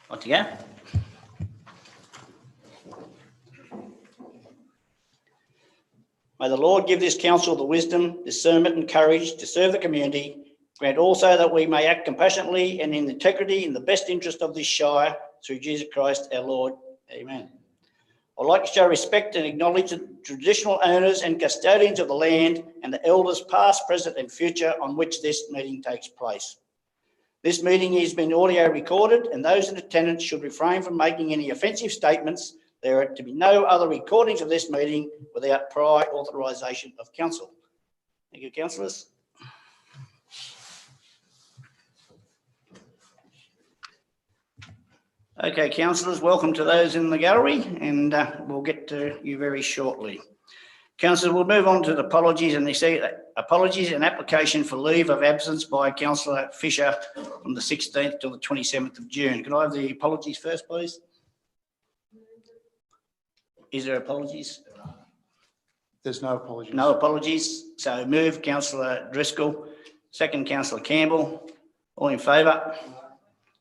On to go. May the Lord give this council the wisdom, discernment and courage to serve the community. Grant also that we may act compassionately and in integrity in the best interest of this shire through Jesus Christ our Lord. Amen. I'd like to show respect and acknowledge the traditional owners and custodians of the land and the elders past, present and future on which this meeting takes place. This meeting has been audio recorded and those in attendance should refrain from making any offensive statements. There are to be no other recordings of this meeting without prior authorisation of council. Thank you, councillors. Okay, councillors, welcome to those in the gallery, and we'll get to you very shortly. Councillors, we'll move on to the apologies and application for leave of absence by Councillor Fisher from the 16th to the 27th of June. Can I have the apologies first, please? Is there apologies? There's no apologies. No apologies. So move Councillor Driscoll, second Councillor Campbell. All in favour?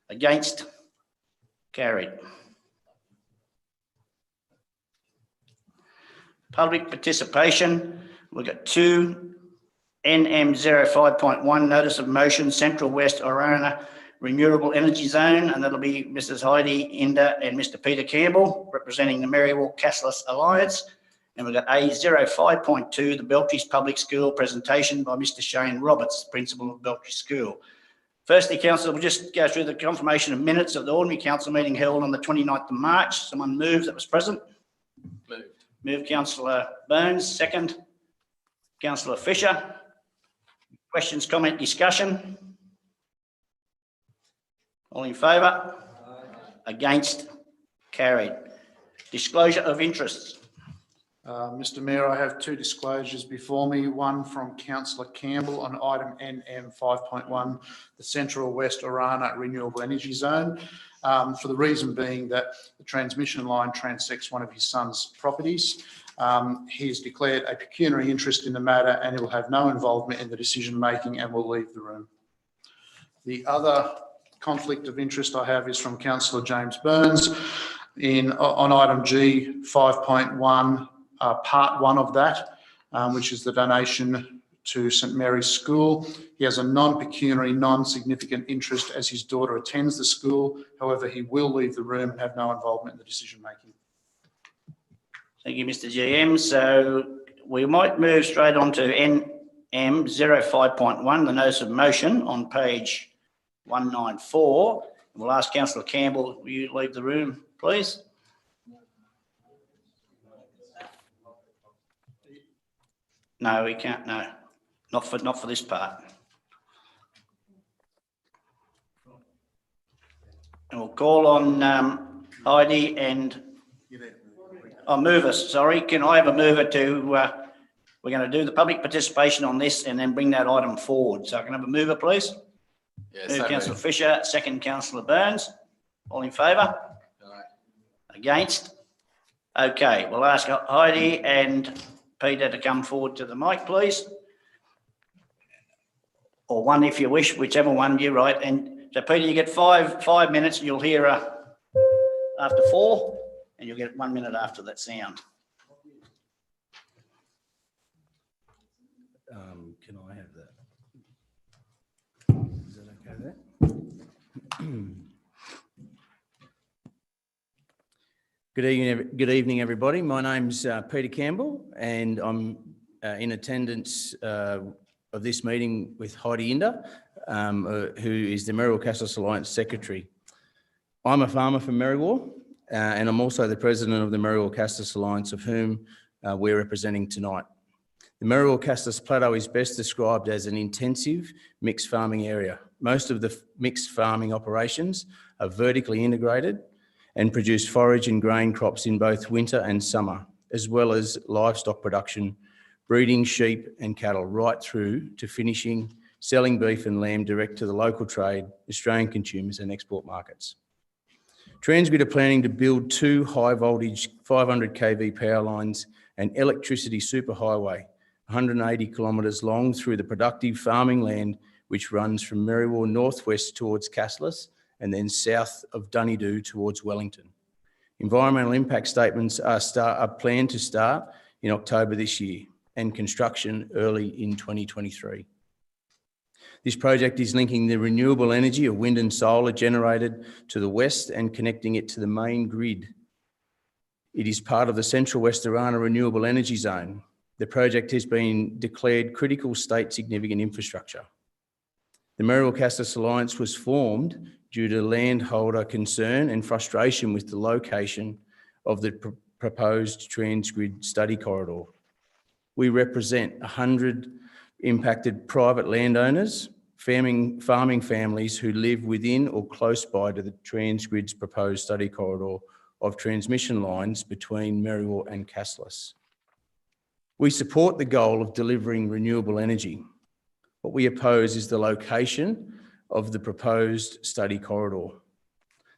Against? Carried. Public participation. We've got 2 NM05.1 notice of motion, Central West Orana Renewable Energy Zone, and that'll be Mrs. Heidi Inder and Mr. Peter Campbell representing the Marywall Castless Alliance. And we've got A05.2, the Beltries Public School presentation by Mr. Shane Roberts, Principal of Beltries School. Firstly, council, we'll just go through the confirmation of minutes of the ordinary council meeting held on the 29th of March. Someone move that was present? Moved. Move Councillor Burns, second. Councillor Fisher. Questions, comment, discussion? All in favour? Against? Carried. Disclosure of interests. Mr Mayor, I have 2 disclosures before me, one from Councillor Campbell on item NM 5.1, the Central West Orana Renewable Energy Zone, for the reason being that the transmission line transects one of his son's properties. He has declared a pecuniary interest in the matter and he will have no involvement in the decision making and will leave the room. The other conflict of interest I have is from Councillor James Burns on item G 5.1. Part 1 of that, which is the donation to St Mary's School. He has a non-pecuniary, non-significant interest as his daughter attends the school. However, he will leave the room and have no involvement in the decision making. Thank you, Mr. GM. So we might move straight on to NM 05.1, the notice of motion on page 194. We'll ask Councillor Campbell, will you leave the room, please? No, we can't. No, not for this part. And we'll call on Heidi and mover. Sorry, can I have a mover to? We're going to do the public participation on this and then bring that item forward. So I can have a mover, please. Yes. Move Councillor Fisher, second Councillor Burns. All in favour? Against? Okay, we'll ask Heidi and Peter to come forward to the mic, please. Or one if you wish, whichever one you write. And so Peter, you get five minutes and you'll hear after 4 and you'll get 1 minute after that sound. Can I have that? Is that okay there? Good evening, everybody. My name's Peter Campbell, and I'm in attendance of this meeting with Heidi Inder, who is the Marywall Castless Alliance Secretary. I'm a farmer from Marywall, and I'm also the president of the Marywall Castless Alliance, of whom we're representing tonight. The Marywall Castless Plateau is best described as an intensive mixed farming area. Most of the mixed farming operations are vertically integrated and produce forage and grain crops in both winter and summer, as well as livestock production, breeding sheep and cattle, right through to finishing, selling beef and lamb direct to the local trade, Australian consumers and export markets. Transgrid are planning to build 2 high voltage 500 kV power lines and electricity superhighway, 180 kilometres long through the productive farming land which runs from Marywall northwest towards Castless and then south of Dunedoo towards Wellington. Environmental impact statements are planned to start in October this year and construction early in 2023. This project is linking the renewable energy of wind and solar generated to the west and connecting it to the main grid. It is part of the Central West Orana Renewable Energy Zone. The project has been declared critical state significant infrastructure. The Merrill-Cassis Alliance was formed due to landholder concern and frustration with the location of the proposed Transgrid study corridor. We represent 100 impacted private landowners, farming families who live within or close by to the Transgrid's proposed study corridor of transmission lines between Merriwell and Cassilis. We support the goal of delivering renewable energy. What we oppose is the location of the proposed study corridor.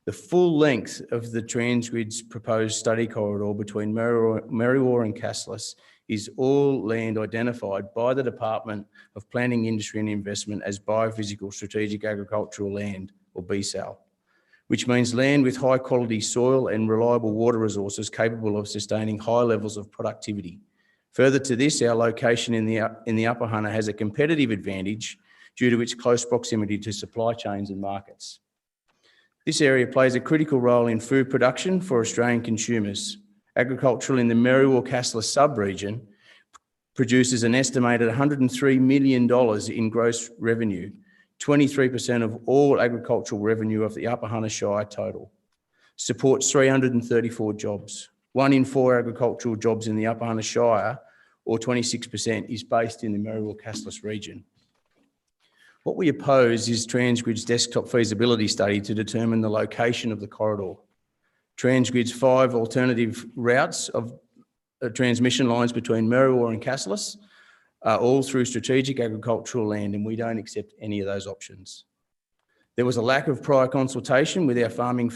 The full length of the Transgrid's proposed study corridor between Merriwell and Cassilis is all land identified by the Department of Planning, Industry and Investment as Biophysical Strategic Agricultural Land, or BSAL, which means land with high quality soil and reliable water resources capable of sustaining high levels of productivity. Further to this, our location in the Upper Hunter has a competitive advantage due to its close proximity to supply chains and markets. This area plays a critical role in food production for Australian consumers. Agriculture in the Merriwell-Cassilis sub-region produces an estimated $103 million in gross revenue, 23% of all agricultural revenue of the Upper Hunter Shire total, supports 334 jobs. 1 in 4 agricultural jobs in the Upper Hunter Shire, or 26%, is based in the Merriwell-Cassilis region. What we oppose is Transgrid's desktop feasibility study to determine the location of the corridor. Transgrid's 5 alternative routes of transmission lines between Merriwell and Cassilis are all through strategic agricultural land, and we don't accept any of those options. There was a lack of prior consultation with our farming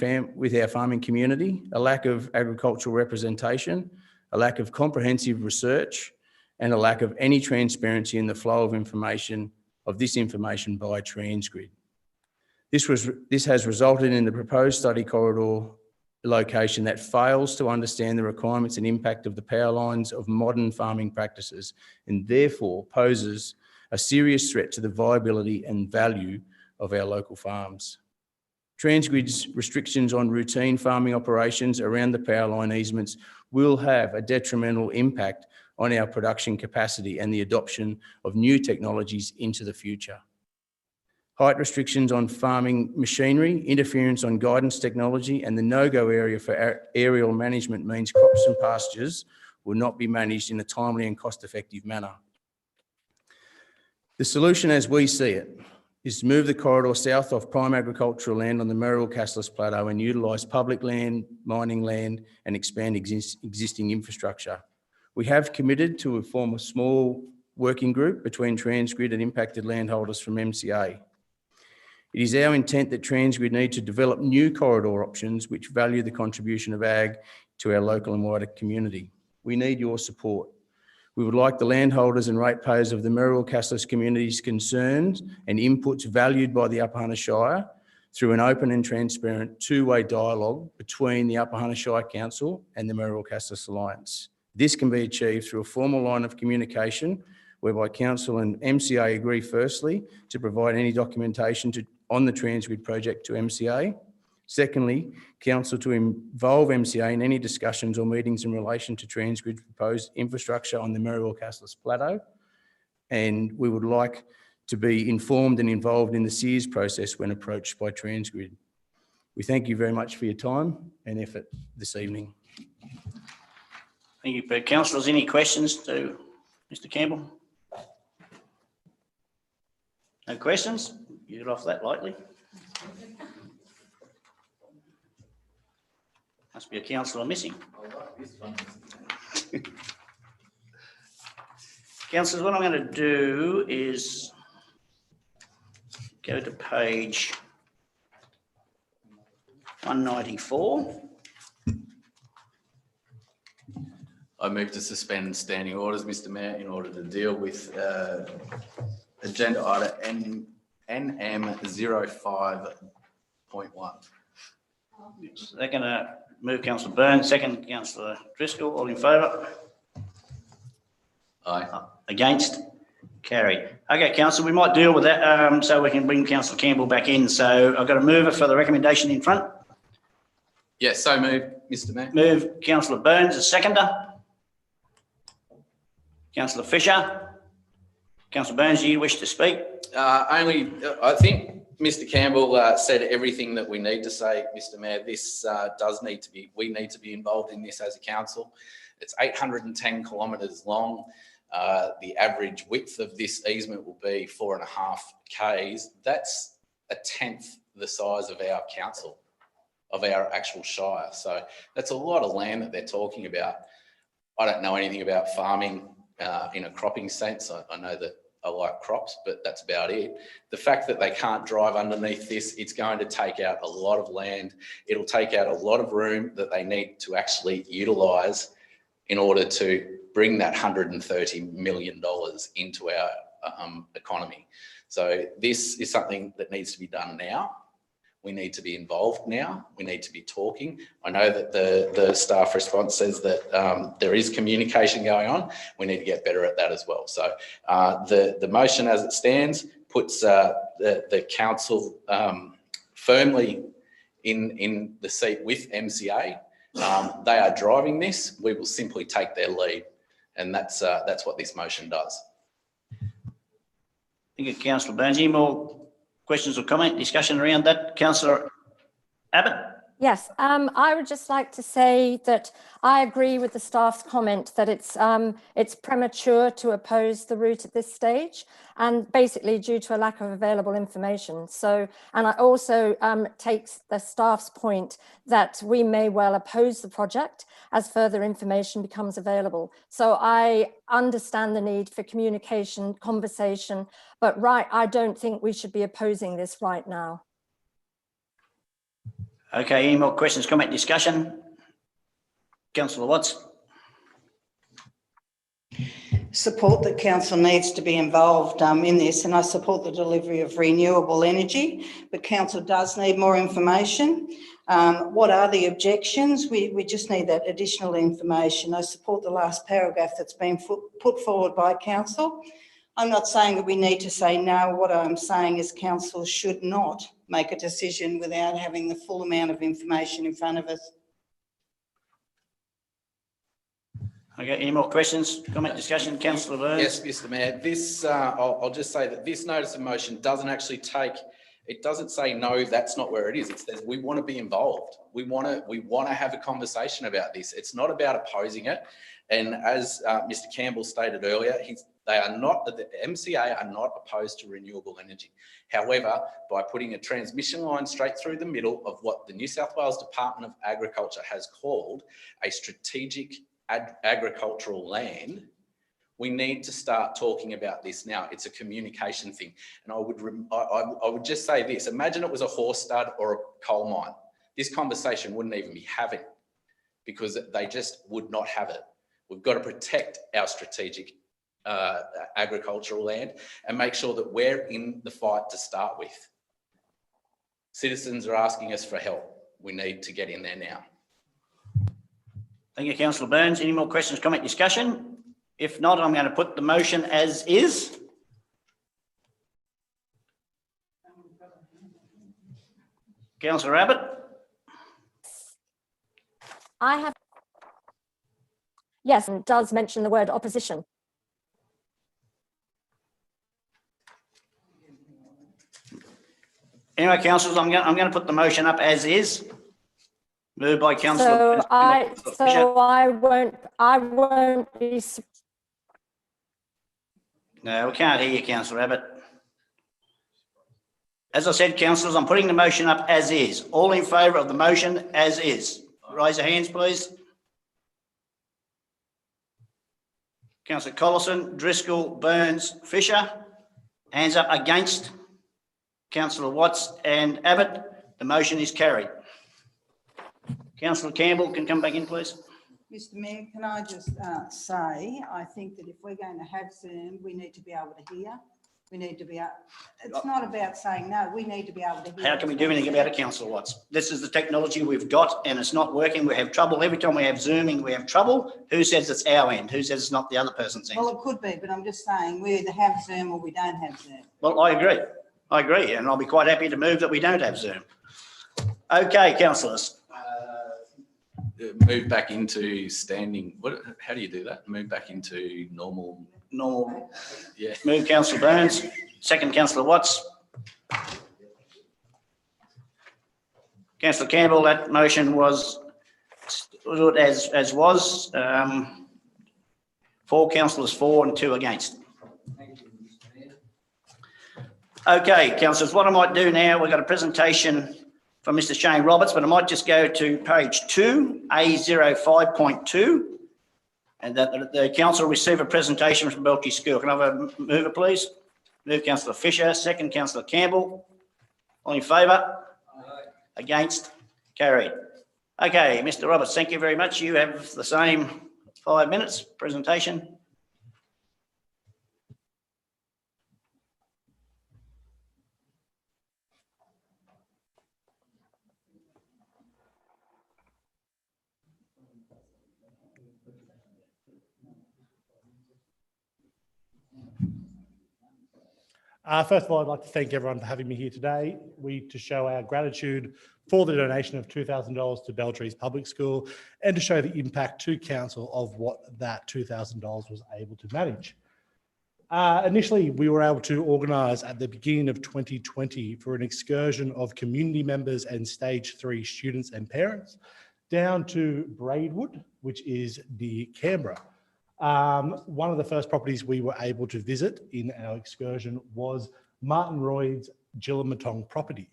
community, a lack of agricultural representation, a lack of comprehensive research, and a lack of any transparency in the flow of this information by Transgrid. This has resulted in the proposed study corridor location that fails to understand the requirements and impact of the power lines of modern farming practices, and therefore poses a serious threat to the viability and value of our local farms. Transgrid's restrictions on routine farming operations around the power line easements will have a detrimental impact on our production capacity and the adoption of new technologies into the future. Height restrictions on farming machinery, interference on guidance technology, and the no-go area for aerial management means crops and pastures will not be managed in a timely and cost-effective manner. The solution, as we see it, is to move the corridor south of prime agricultural land on the Merriwell-Cassilis Plateau and utilise public land, mining land, and expand existing infrastructure. We have committed to form a small working group between Transgrid and impacted landholders from MCA. It is our intent that Transgrid need to develop new corridor options which value the contribution of ag to our local and wider community. We need your support. We would like the landholders and ratepayers of the Merriwell-Cassilis community's concerns and inputs valued by the Upper Hunter Shire through an open and transparent two-way dialogue between the Upper Hunter Shire Council and the Merriwell-Cassilis Alliance. This can be achieved through a formal line of communication whereby Council and MCA agree firstly to provide any documentation on the Transgrid project to MCA. Secondly, Council to involve MCA in any discussions or meetings in relation to Transgrid's proposed infrastructure on the Merriwell-Cassilis Plateau. And we would like to be informed and involved in the SEARS process when approached by Transgrid. We thank you very much for your time and effort this evening. Thank you, Pete. Councillors, any questions to Mr. Campbell? No questions? You get off that lightly. Must be a councillor missing. Councillors, what I'm going to do is go to page 194. I move to suspend standing orders, Mr. Mayor, in order to deal with agenda item NM05 They're going to move Councillor Burns, second Councillor Driscoll. All in favour? Aye. Against? Carried. Okay, council, we might deal with that so we can bring Councillor Campbell back in. So I've got a mover for the recommendation in front. Yes, so moved, Mr Mayor. Move Councillor Burns, a seconder. Councillor Fisher. Councillor Burns, do you wish to speak? I think Mr Campbell said everything that we need to say, Mr Mayor. This we need to be involved in this as a council. It's 810 kilometres long. The average width of this easement will be 4.5 k's. That's a tenth the size of our council, of our actual shire. So that's a lot of land that they're talking about. I don't know anything about farming in a cropping sense. I know that I like crops, but that's about it. The fact that they can't drive underneath this, it's going to take out a lot of land. It'll take out a lot of room that they need to actually utilise in order to bring that $130 million into our economy. So this is something that needs to be done now. We need to be involved now. We need to be talking. I know that the staff response says that there is communication going on. We need to get better at that as well. So the motion as it stands puts the council firmly in the seat with MCA. They are driving this. We will simply take their lead, and that's what this motion does. Thank you, Councillor Burns. Any more questions or comment, discussion around that? Councillor Abbott? Yes, I would just like to say that I agree with the staff's comment that it's premature to oppose the route at this stage, and basically due to a lack of available information. So, and I also take the staff's point that we may well oppose the project as further information becomes available. So I understand the need for communication, conversation, but I don't think we should be opposing this right now. Okay, any more questions, comment, discussion? Councillor Watts? Support that council needs to be involved in this, and I support the delivery of renewable energy, but council does need more information. What are the objections? We just need that additional information. I support the last paragraph that's been put forward by council. I'm not saying that we need to say no. What I'm saying is council should not make a decision without having the full amount of information in front of us. Okay, any more questions, comment, discussion? Councillor Burns? Yes, Mr Mayor. This, I'll just say that this notice of motion doesn't actually it doesn't say no, that's not where it is. It says we want to be involved. We want to have a conversation about this. It's not about opposing it. And as Mr Campbell stated earlier, the MCA are not opposed to renewable energy. However, by putting a transmission line straight through the middle of what the New South Wales Department of Agriculture has called a strategic agricultural land, we need to start talking about this now. It's a communication thing. And I would just say this, imagine it was a horse stud or a coal mine. This conversation wouldn't even be having, because they just would not have it. We've got to protect our strategic agricultural land and make sure that we're in the fight to start with. Citizens are asking us for help. We need to get in there now. Thank you, Councillor Burns. Any more questions, comment, discussion? If not, I'm going to put the motion as is. Councillor Abbott? Yes, and it does mention the word opposition. Anyway, councillors, I'm going to put the motion up as is. Moved by Councillor. So I won't be. No, we can't hear you, Councillor Abbott. As I said, councillors, I'm putting the motion up as is. All in favour of the motion as is. Raise your hands, please. Councillor Collison, Driscoll, Burns, Fisher. Hands up against. Councillor Watts and Abbott. The motion is carried. Councillor Campbell can come back in, please. Mr Mayor, can I just say, I think that if we're going to have Zoom, we need to be able to hear We need to be, it's not about saying no, we need to be able to hear. How can we do anything about it, Councillor Watts? This is the technology we've got and it's not working. We have trouble. Every time we have Zooming, we have trouble. Who says it's our end? Who says it's not the other person's end? Well, it could be, but I'm just saying we either have Zoom or we don't have Zoom. Well, I agree. And I'll be quite happy to move that we don't have Zoom. Okay, councillors. Move back into standing. How do you do that? Move back into normal. Yeah. Move Councillor Burns. Second, Councillor Watts. Councillor Campbell, that motion was as was. 4 councillors for and 2 against. Okay, councillors, what I might do now, we've got a presentation from Mr. Shane Roberts, but I might just go to page 2, A05.2, and that the council will receive a presentation from Belchie School. Can I have a mover, please? Move Councillor Fisher, second Councillor Campbell. All in favour? Aye. Against? Carried. Okay, Mr. Roberts, thank you very much. You have the same 5 minutes presentation. First of all, I'd like to thank everyone for having me here today. To show our gratitude for the donation of $2,000 to Beltree's Public School and to show the impact to council of what that $2,000 was able to manage. Initially, we were able to organise at the beginning of 2020 for an excursion of community members and stage 3 students and parents down to Braidwood, which is near Canberra. One of the first properties we were able to visit in our excursion was Martin Royd's Jillamatong property.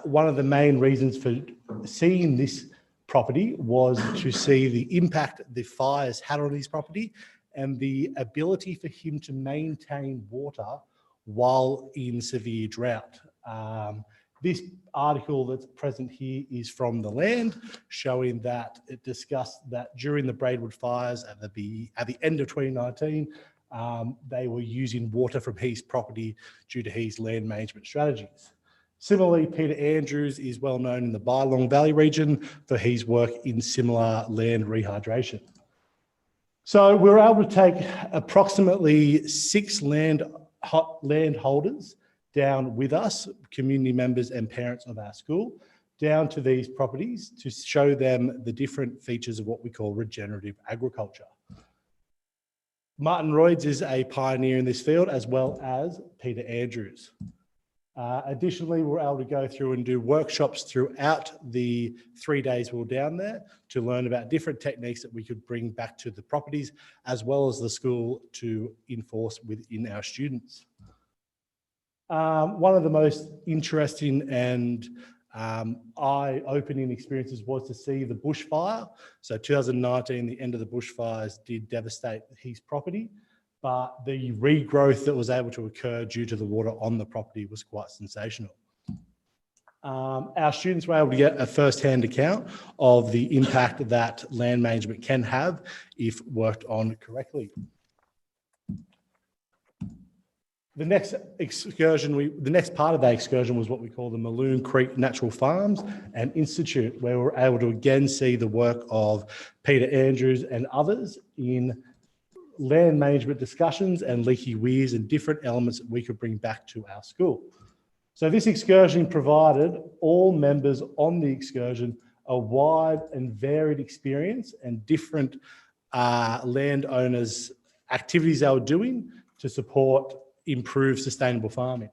One of the main reasons for seeing this property was to see the impact the fires had on his property and the ability for him to maintain water while in severe drought. This article that's present here is from The Land, showing that it discussed that during the Braidwood fires at the end of 2019, they were using water from his property due to his land management strategies. Similarly, Peter Andrews is well known in the Bylong Valley region for his work in similar land rehydration. So we were able to take approximately 6 landholders down with us, community members and parents of our school, down to these properties to show them the different features of what we call regenerative agriculture. Martin Royds is a pioneer in this field, as well as Peter Andrews. Additionally, we were able to go through and do workshops throughout the 3 days we were down there to learn about different techniques that we could bring back to the properties, as well as the school to enforce within our students. One of the most interesting and eye-opening experiences was to see the bushfire. So 2019, the end of the bushfires did devastate his property, but the regrowth that was able to occur due to the water on the property was quite sensational. Our students were able to get a first-hand account of the impact that land management can have if worked on correctly. The next part of that excursion was what we call the Maloom Creek Natural Farms and Institute, where we were able to again see the work of Peter Andrews and others in land management discussions and leaky weirs and different elements that we could bring back to our school. So this excursion provided all members on the excursion a wide and varied experience and different landowners' activities they were doing to support improve sustainable farming.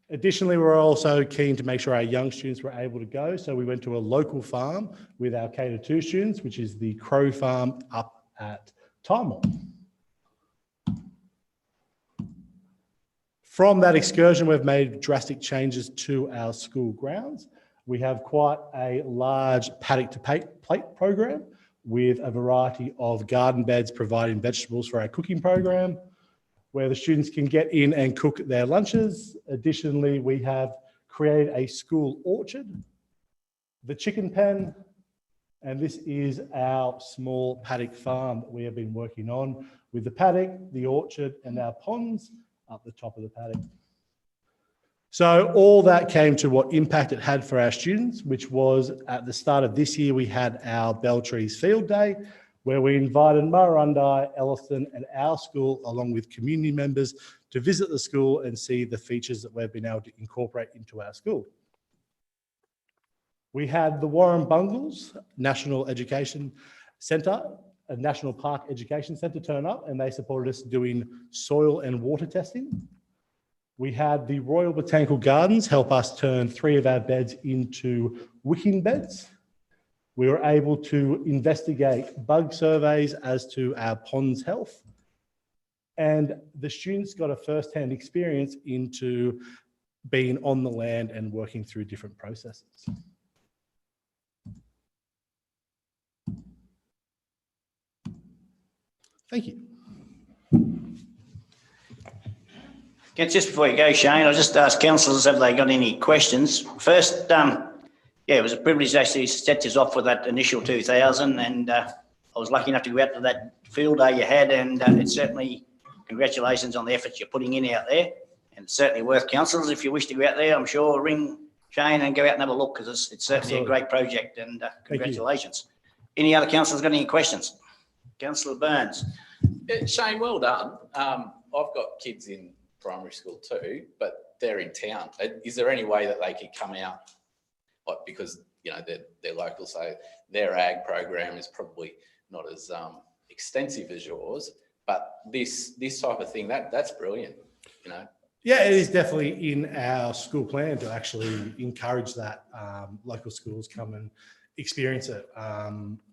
Additionally, we're also keen to make sure our young students were able to go. So we went to a local farm with our K-2 students, which is the Crow Farm up at Timor. From that excursion, we've made drastic changes to our school grounds. We have quite a large paddock to plate program with a variety of garden beds providing vegetables for our cooking program, where the students can get in and cook their lunches. Additionally, we have created a school orchard, the chicken pen, And this is our small paddock farm that we have been working on with the paddock, the orchard, and our ponds up the top of the paddock. So all that came to what impact it had for our students, which was at the start of this year, we had our Beltrees Field Day, where we invited Murrurundi, Elliston, and our school, along with community members, to visit the school and see the features that we've been able to incorporate into our school. We had the Warren Bungles National Education Centre, a National Park Education Centre turn up, and they supported us doing soil and water testing. We had the Royal Botanical Gardens help us turn 3 of our beds into wicking beds. We were able to investigate bug surveys as to our pond's health. And the students got a first-hand experience into being on the land and working through different processes. Thank you. Just before you go, Shane, I'll just ask councillors, have they got any questions? First, yeah, it was a privilege to actually set this off with that initial 2,000, and I was lucky enough to go out to that field day you had, and it's certainly congratulations on the efforts you're putting in out there, and it's certainly worth councillors, if you wish to go out there, I'm sure, ring Shane and go out and have a look, because it's certainly a great project, and congratulations. Any other councillors got any questions? Councillor Burns. Yeah, Shane, well done. I've got kids in primary school too, but they're in town. Is there any way that they could come out, like, because you know they're local, so their ag program is probably not as extensive as yours, but this type of thing, that's brilliant, you know. Yeah, it is definitely in our school plan to actually encourage that local schools come and experience it.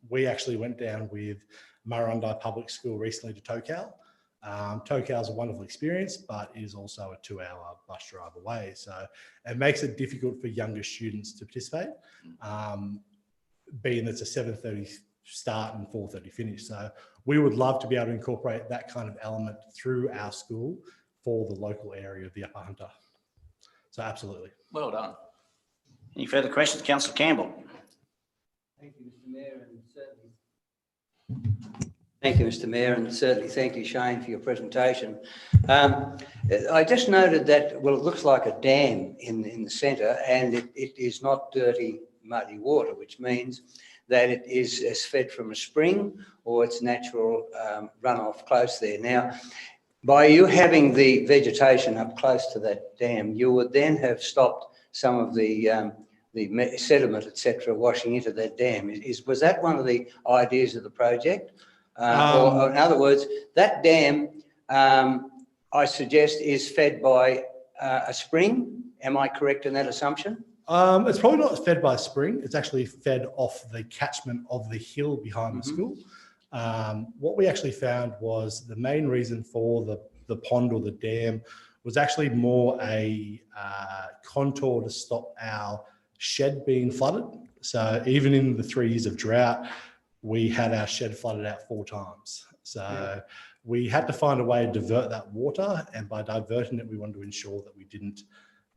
We actually went down with Murrurundi Public School recently to Tokal. Tokal is a wonderful experience, but is also a 2-hour bus drive away. So it makes it difficult for younger students to participate, being it's a 7:30 start and 4:30 finish. So we would love to be able to incorporate that kind of element through our school for the local area of the Upper Hunter. So absolutely. Well done. Any further questions? Councillor Campbell. Thank you, Mr. Mayor, and certainly. Thank you, Mr. Mayor, and certainly thank you, Shane, for your presentation. I just noted that, well, it looks like a dam in the centre, and it is not dirty, muddy water, which means that it is fed from a spring or it's natural runoff close there. Now, by you having the vegetation up close to that dam, you would then have stopped some of the sediment, etc., washing into that dam. Was that one of the ideas of the project? Or in other words, that dam, I suggest, is fed by a spring. Am I correct in that assumption? It's probably not fed by a spring. It's actually fed off the catchment of the hill behind the school. What we actually found was the main reason for the pond or the dam was actually more a contour to stop our shed being flooded. So even in the 3 years of drought, we had our shed flooded out 4 times. So we had to find a way to divert that water, and by diverting it, we wanted to ensure that we didn't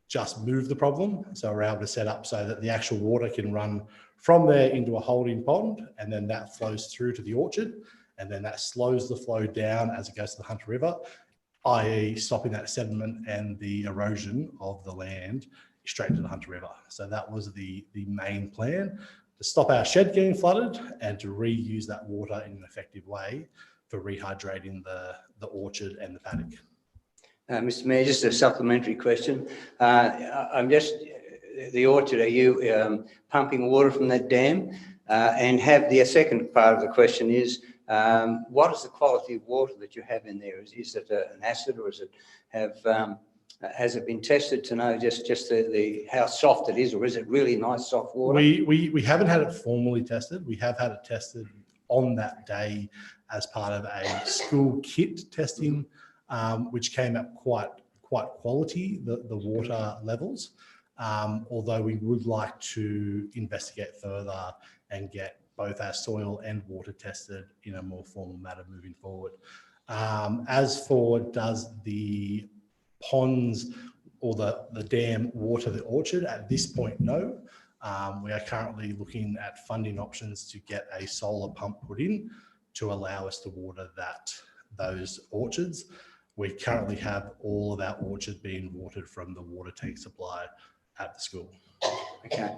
just move the problem. So we're able to set up so that the actual water can run from there into a holding pond, and then that flows through to the orchard, and then that slows the flow down as it goes to the Hunter River, i.e. stopping that sediment and the erosion of the land straight to the Hunter River. So that was the main plan, to stop our shed getting flooded and to reuse that water in an effective way for rehydrating the orchard and the paddock. Mr. Mayor, just a supplementary question. The orchard, are you pumping water from that dam? And the second part of the question is, what is the quality of water that you have in there? Is it an acid, or has it been tested to know just how soft it is, or is it really nice soft water? We haven't had it formally tested. We have had it tested on that day as part of a school kit testing, which came up quite quality, the water levels. Although we would like to investigate further and get both our soil and water tested in a more formal manner moving forward. As for does the ponds or the dam water the orchard, at this point, no. We are currently looking at funding options to get a solar pump put in to allow us to water those orchards. We currently have all of our orchards being watered from the water tank supply at the school. Okay.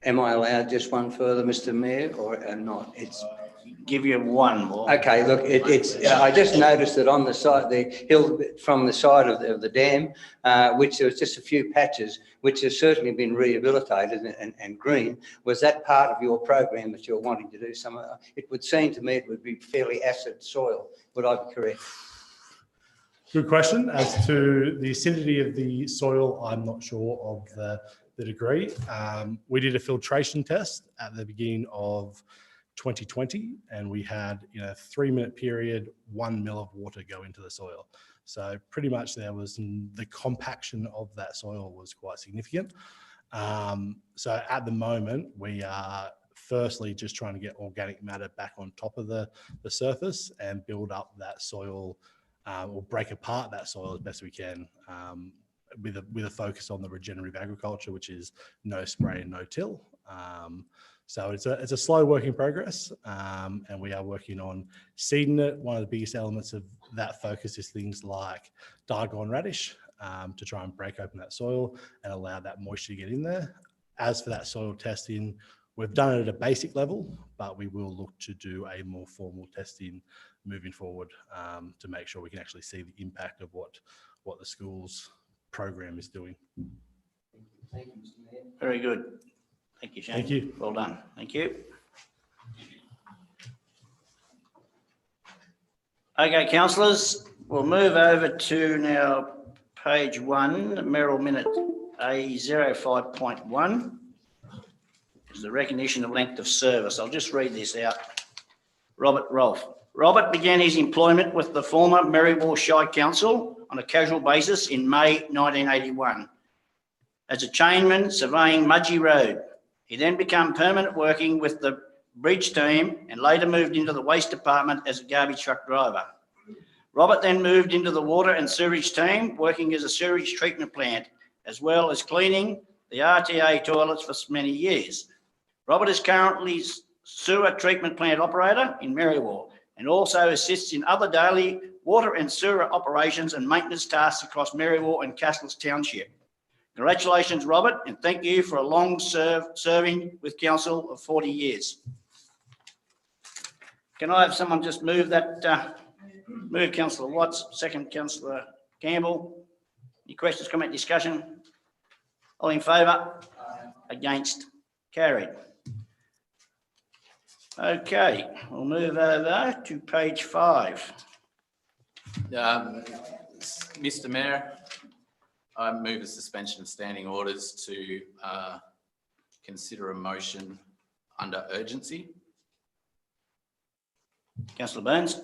Am I allowed just one further, Mr. Mayor, or am not? It's Give you one more. okay. Look, it's. I just noticed that on the side, the hill from the side of the dam, which there was just a few patches, which has certainly been rehabilitated and green. Was that part of your program that you're wanting to do? It would seem to me it would be fairly acid soil. Would I be correct? Good question. As to the acidity of the soil, I'm not sure of the degree. We did a filtration test at the beginning of 2020, and we had, in a 3-minute period, 1 mil of water go into the soil. So pretty much the compaction of that soil was quite significant. So at the moment, we are firstly just trying to get organic matter back on top of the surface and build up that soil, or break apart that soil as best we can, with a focus on the regenerative agriculture, which is no spray and no till. So it's a slow work in progress, and we are working on seeding it. One of the biggest elements of that focus is things like Diagon radish, to try and break open that soil and allow that moisture to get in there. As for that soil testing, we've done it at a basic level, but we will look to do a more formal testing moving forward, to make sure we can actually see the impact of what the school's program is doing. Thank you, Mr. Mayor. Very good. Thank you, Shane. Thank you. Well done. Thank you. Okay, councillors, we'll move over to now page 1, Merrill Minute A05.1. Is the recognition of length of service. I'll just read this out. Robert Rolfe. Robert began his employment with the former Merriwell Shire Council on a casual basis in May 1981 as a chainman surveying Mudgee Road. He then became permanent working with the bridge team and later moved into the waste department as a garbage truck driver. Robert then moved into the water and sewage team, working as a sewage treatment plant, as well as cleaning the RTA toilets for many years. Robert is currently sewer treatment plant operator in Merriwell and also assists in other daily water and sewer operations and maintenance tasks across Merriwell and Castles Township. Congratulations, Robert, and thank you for a long serving with council of 40 years. Can I have someone just move that, move Councillor Watts, second Councillor Campbell. Any questions, comment, discussion? All in favour? Against? Carried. Okay, we'll move over to page 5. Mr. Mayor, I move a suspension of standing orders to consider a motion under urgency. Councillor Burns.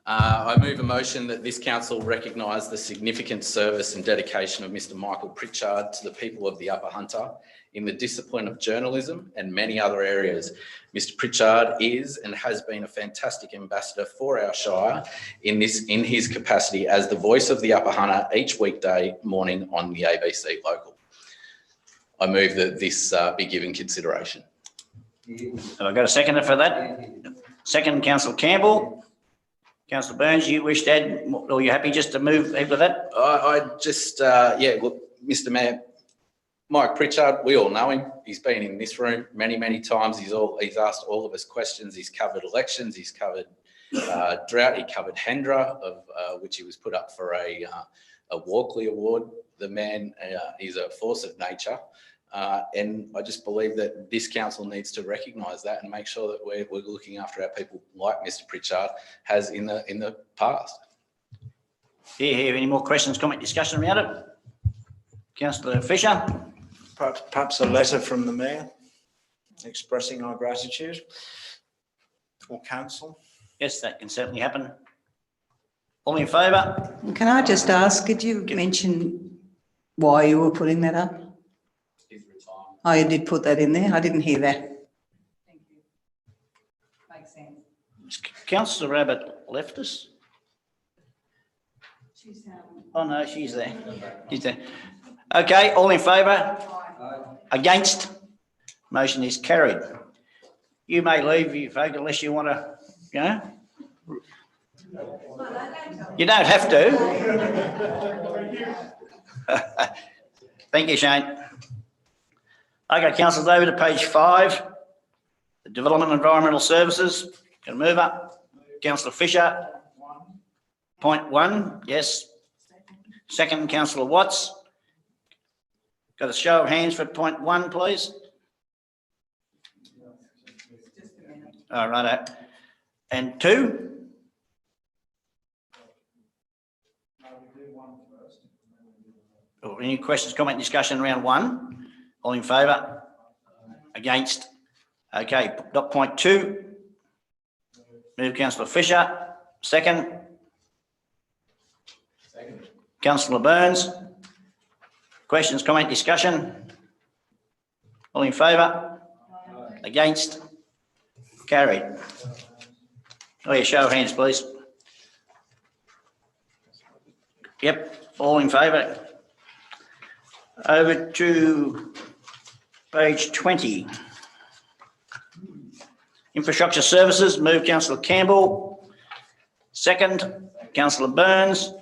I move a motion that this council recognise the significant service and dedication of Mr. Michael Pritchard to the people of the Upper Hunter in the discipline of journalism and many other areas. Mr. Pritchard is and has been a fantastic ambassador for our Shire in his capacity as the voice of the Upper Hunter each weekday morning on the ABC Local. I move that this be given consideration. Have I got a seconder for that? Second, Councillor Campbell. Councillor Burns, you wish to add, or are you happy just to move ahead with that? I just, yeah, look, Mr. Mayor, Mike Pritchard, we all know him. He's been in this room many, many times. He's asked all of us questions. He's covered elections. He's covered drought. He covered Hendra, of which he was put up for a Walkley Award. The man is a force of nature. And I just believe that this council needs to recognise that and make sure that we're looking after our people like Mr. Pritchard has in the past. Here, any more questions, comment, discussion around it? Councillor Fisher. Perhaps a letter from the Mayor expressing our gratitude, or council. Yes, that can certainly happen. All in favour? Can I just ask, could you mention why you were putting that up? His retirement. Oh, you did put that in there? I didn't hear that. Thank you. Makes sense. Councillor Rabbit left us. Oh no, she's there. She's there. Okay, all in favour? Against? Motion is carried. You may leave, you folk, unless you want to, you know. You don't have to. Thank you, Shane. Okay, councillors, over to page 5, the Development and Environmental Services. Can I move up? Councillor Fisher. Point 1, yes. Second, councillor Watts. Got a show of hands for point 1, please. All right. And 2? Oh, any questions, comment, discussion around 1? All in favour? Against? Okay, point 2. Move councillor Fisher. Second. Councillor Burns. Questions, comment, discussion? All in favour? Against? Carried. Oh, yeah, show of hands, please. Yep, all in favour. Over to page 20. Infrastructure Services, move councillor Campbell. Second, councillor Burns.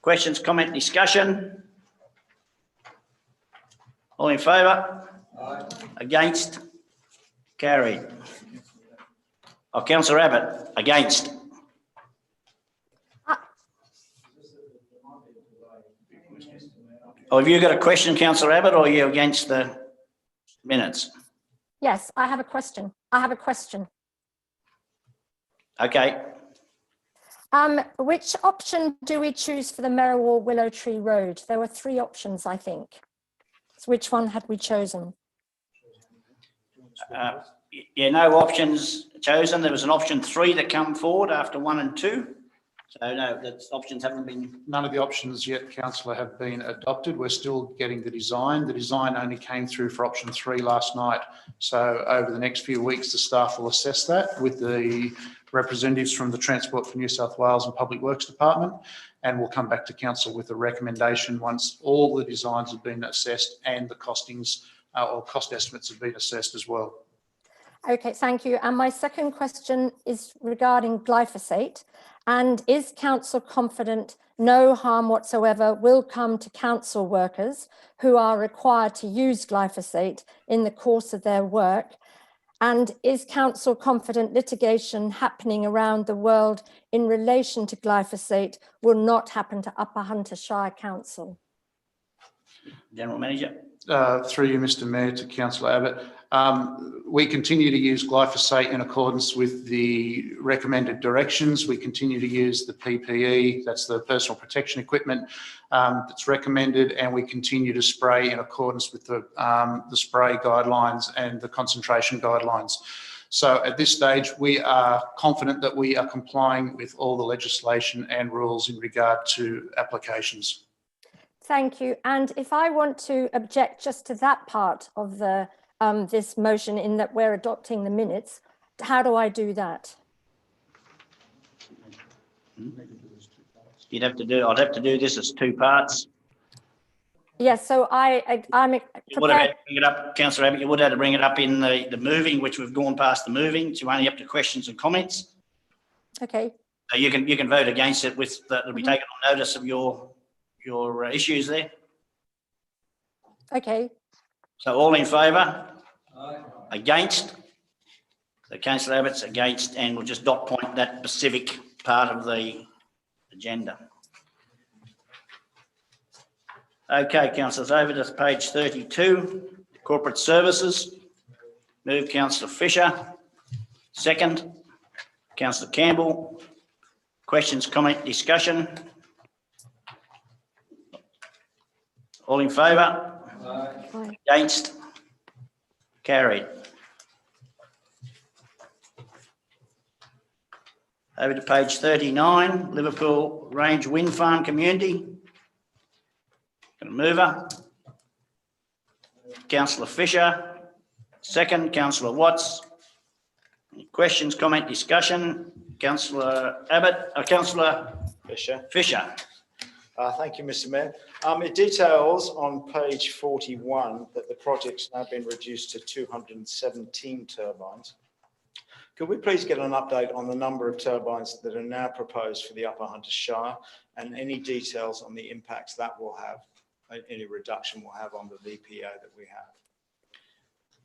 Questions, comment, discussion? All in favour? Against? Carried. Oh, councillor Abbott, against. Oh, have you got a question, councillor Abbott, or are you against the minutes? Yes, I have a question. Okay. Which option do we choose for the Merriwall Willow Tree Road? There were 3 options, I think. So which one had we chosen? Yeah, no options chosen. There was an option 3 that come forward after 1 and 2. So no, that's options haven't been. None of the options yet, councillor, have been adopted. We're still getting the design. The design only came through for option 3 last night. So over the next few weeks, the staff will assess that with the representatives from the Transport for New South Wales and Public Works Department, and we'll come back to council with a recommendation once all the designs have been assessed and the costings or cost estimates have been assessed as well. Okay, thank you. And my second question is regarding glyphosate. And is council confident no harm whatsoever will come to council workers who are required to use glyphosate in the course of their work? And is council confident litigation happening around the world in relation to glyphosate will not happen to Upper Hunter Shire Council? General Manager. Through you, Mr Mayor, to Councillor Abbott. We continue to use glyphosate in accordance with the recommended directions. We continue to use the PPE, that's the personal protection equipment that's recommended, and we continue to spray in accordance with the spray guidelines and the concentration guidelines. So at this stage, we are confident that we are complying with all the legislation and rules in regard to applications. Thank you. And if I want to object just to that part of the this motion in that we're adopting the minutes, how do I do that? I'd have to do this as 2 parts. Yes, so I'm You would have had to bring it up, Councillor Abbott, you would have to bring it up in the moving, which we've gone past the moving, so only up to questions and comments. Okay. So you can vote against it with that'll be taken on notice of your issues there. Okay. So all in favour? Against? So Councillor Abbott's against, and we'll just dot point that specific part of the agenda. Okay, councillors, over to page 32, corporate services. Move councillor Fisher. Second, councillor Campbell. Questions, comment, discussion? All in favour? Aye. Against? Carried. Over to page 39, Liverpool Range Wind Farm Community. Going to mover. Councillor Fisher. Second, Councillor Watts. Any questions, comment, discussion? Councillor Abbott, Councillor Fisher. Thank you, Mr. Mayor. It details on page 41 that the project's now been reduced to 217 turbines. Could we please get an update on the number of turbines that are now proposed for the Upper Hunter Shire and any details on the impacts that will have, any reduction will have on the VPO that we have?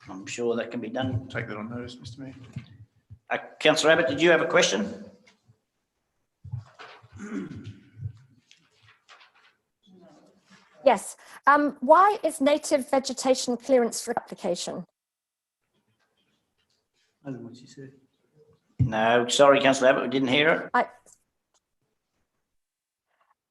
I'm sure that can be done. Take that on notice, Mr. Mayor. Councillor Abbott, did you have a question? Yes. Why is native vegetation clearance for application? I don't know what you said. No, sorry, Councillor Abbott, we didn't hear it.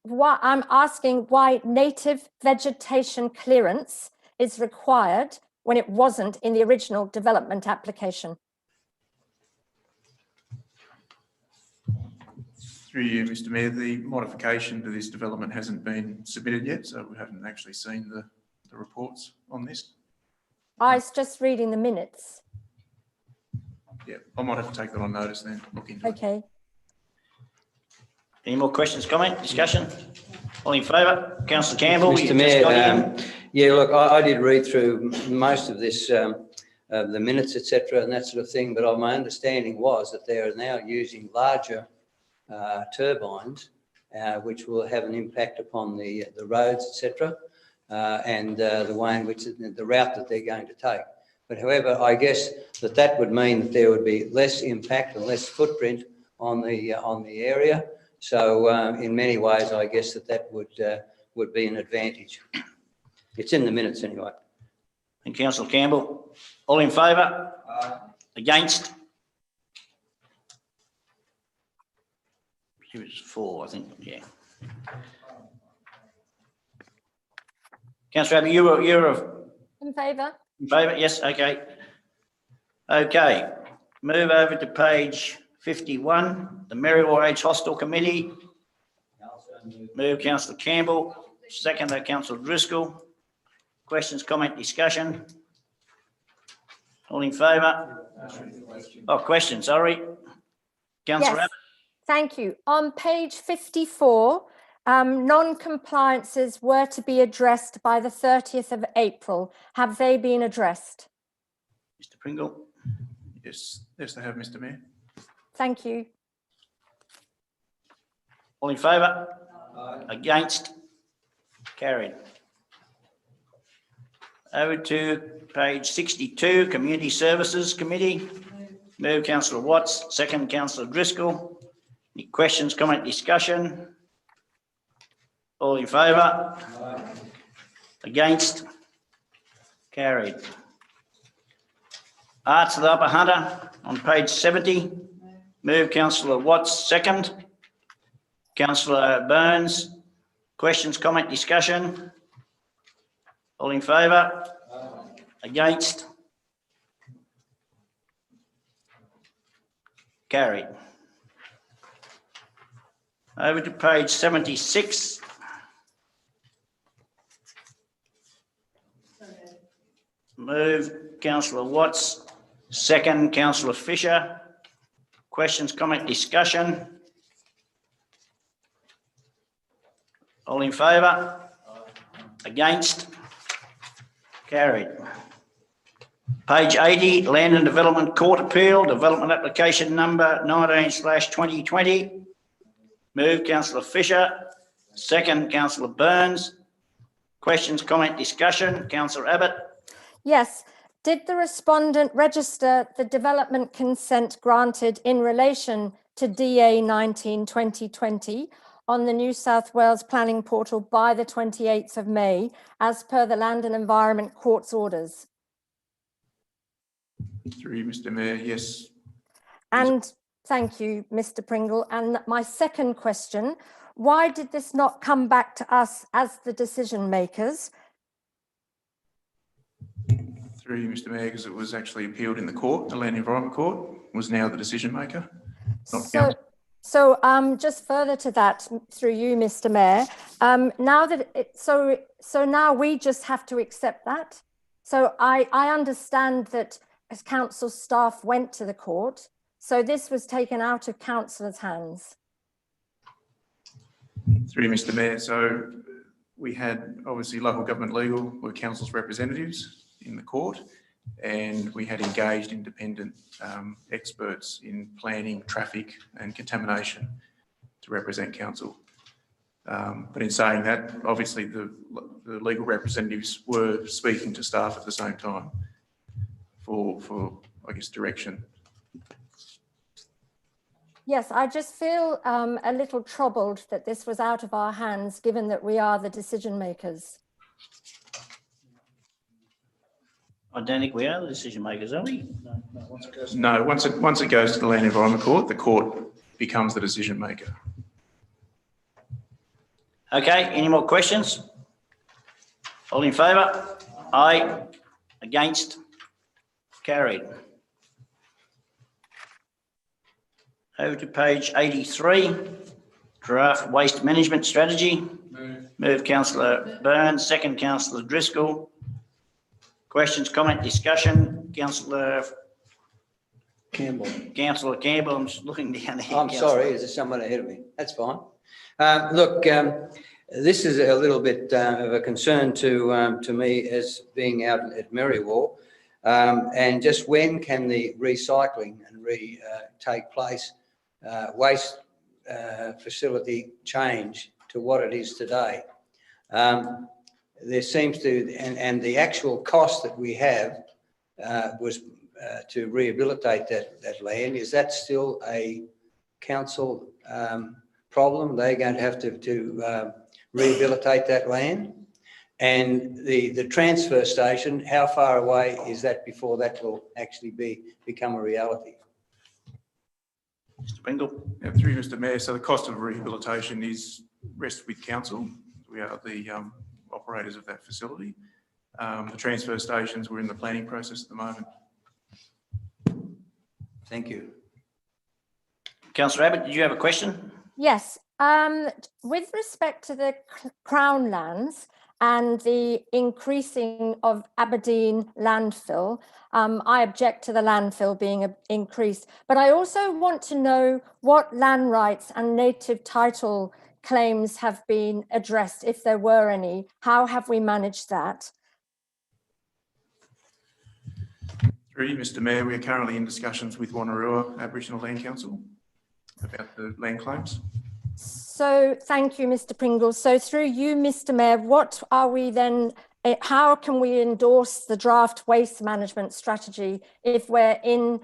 I'm asking why native vegetation clearance is required when it wasn't in the original development application. Through you, Mr. Mayor, the modification to this development hasn't been submitted yet, so we haven't actually seen the reports on this. I was just reading the minutes. Yeah, I might have to take that on notice then, look into it. Okay. Any more questions, comment, discussion? All in favour? Councillor Campbell? Mr. Mayor, yeah, look, I did read through most of this, the minutes, etc., and that sort of thing, but my understanding was that they are now using larger turbines, which will have an impact upon the roads, etc., and the way in which the route that they're going to take. But however, I guess that would mean that there would be less impact and less footprint on the area. So in many ways, I guess that would be an advantage. It's in the minutes anyway. And Councillor Campbell, all in favour? Against? It was 4, I think, yeah. Councillor Abbott, you're In favour? in favour? Yes, okay. Okay, move over to page 51, the Merriwa Age Hostel Committee. Move Councillor Campbell, second Councillor Driscoll. Questions, comment, discussion? All in favour? Oh, question, sorry. Councillor Yes. Abbott? Thank you. On page 54, non-compliances were to be addressed by the 30th of April. Have they been addressed? Mr Pringle? Yes, they have, Mr. Mayor. Thank you. All in favour? Against? Carried. Over to page 62, Community Services Committee. Move Councillor Watts, second Councillor Driscoll. Any questions, comment, discussion? All in favour? Against? Carried. Arts of the Upper Hunter on page 70. Move Councillor Watts, second. Councillor Burns. Questions, comment, discussion? All in favour? Against? Carried. Over to page 76. Move Councillor Watts, second Councillor Fisher. Questions, comment, discussion? All in favour? Against? Carried. Page 80, Land and Development Court Appeal, Development Application Number 19/2020. Move Councillor Fisher, second Councillor Burns. Questions, comment, discussion? Councillor Abbott? Yes. Did the respondent register the development consent granted in relation to DA 19/2020 on the New South Wales Planning Portal by the 28th of May, as per the Land and Environment Court's orders? Through you, Mr. Mayor, yes. And thank you, Mr. Pringle. And my second question, why did this not come back to us as the decision makers? Through you, Mr. Mayor, because it was actually appealed in the court. The Land and Environment Court was now the decision maker, not council. So just further to that, through you, Mr. Mayor, now that so now we just have to accept that. So I understand that as council staff went to the court, so this was taken out of councillors' hands. Through you, Mr Mayor. So we had obviously local government legal were council's representatives in the court, and we had engaged independent experts in planning, traffic and contamination to represent council. But in saying that, obviously the legal representatives were speaking to staff at the same time for I guess, direction. Yes, I just feel a little troubled that this was out of our hands, given that we are the decision makers. I don't think we are the decision makers, are we? No, once it goes to the Land Environment Court, the court becomes the decision maker. Okay, any more questions? All in favour? Aye. Against? Carried. Over to page 83, draft waste management strategy. Move Councillor Burns, second Councillor Driscoll. Questions, comment, discussion? Councillor Campbell. Councillor Campbell, I'm just looking down here. I'm sorry, is there someone ahead of me? That's fine. Look, this is a little bit of a concern to me as being out at Merriwall. And just when can the recycling and take place, waste facility change to what it is today? There seems to, and the actual cost that we have was to rehabilitate that land. Is that still a council problem? They're going to have to rehabilitate that land? And the transfer station, how far away is that before that will actually become a reality? Mr Pringle. Yeah, through you, Mr Mayor. So the cost of rehabilitation rests with council. We are the operators of that facility. The transfer stations, we're in the planning process at the moment. Thank you. Councillor Abbott, did you have a question? Yes, with respect to the Crown lands and the increasing of Aberdeen landfill, I object to the landfill being increased, but I also want to know what land rights and native title claims have been addressed, if there were any. How have we managed that? Through you, Mr Mayor, we are currently in discussions with Wonnarua Aboriginal Land Council about the land claims. So thank you, Mr Pringle. So through you, Mr Mayor, what are we then, how can we endorse the draft waste management strategy if we're in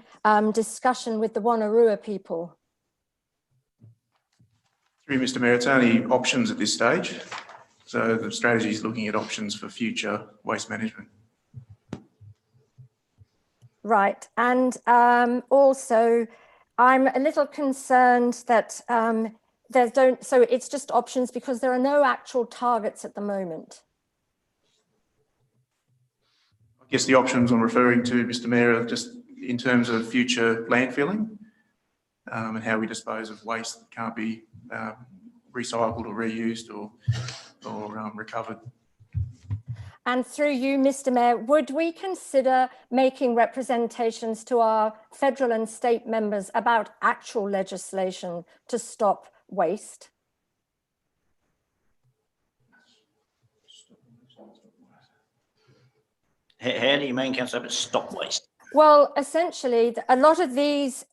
discussion with the Wonnarua people? Through you, Mr Mayor, it's only options at this stage. So the strategy is looking at options for future waste management. Right, and also I'm a little concerned that so it's just options because there are no actual targets at the moment. I guess the options I'm referring to, Mr Mayor, are just in terms of future landfilling and how we dispose of waste that can't be recycled or reused or recovered. And through you, Mr Mayor, would we consider making representations to our federal and state members about actual legislation to stop waste? How do you mean, Councillor Abbott, stop waste? Well, essentially, a lot of these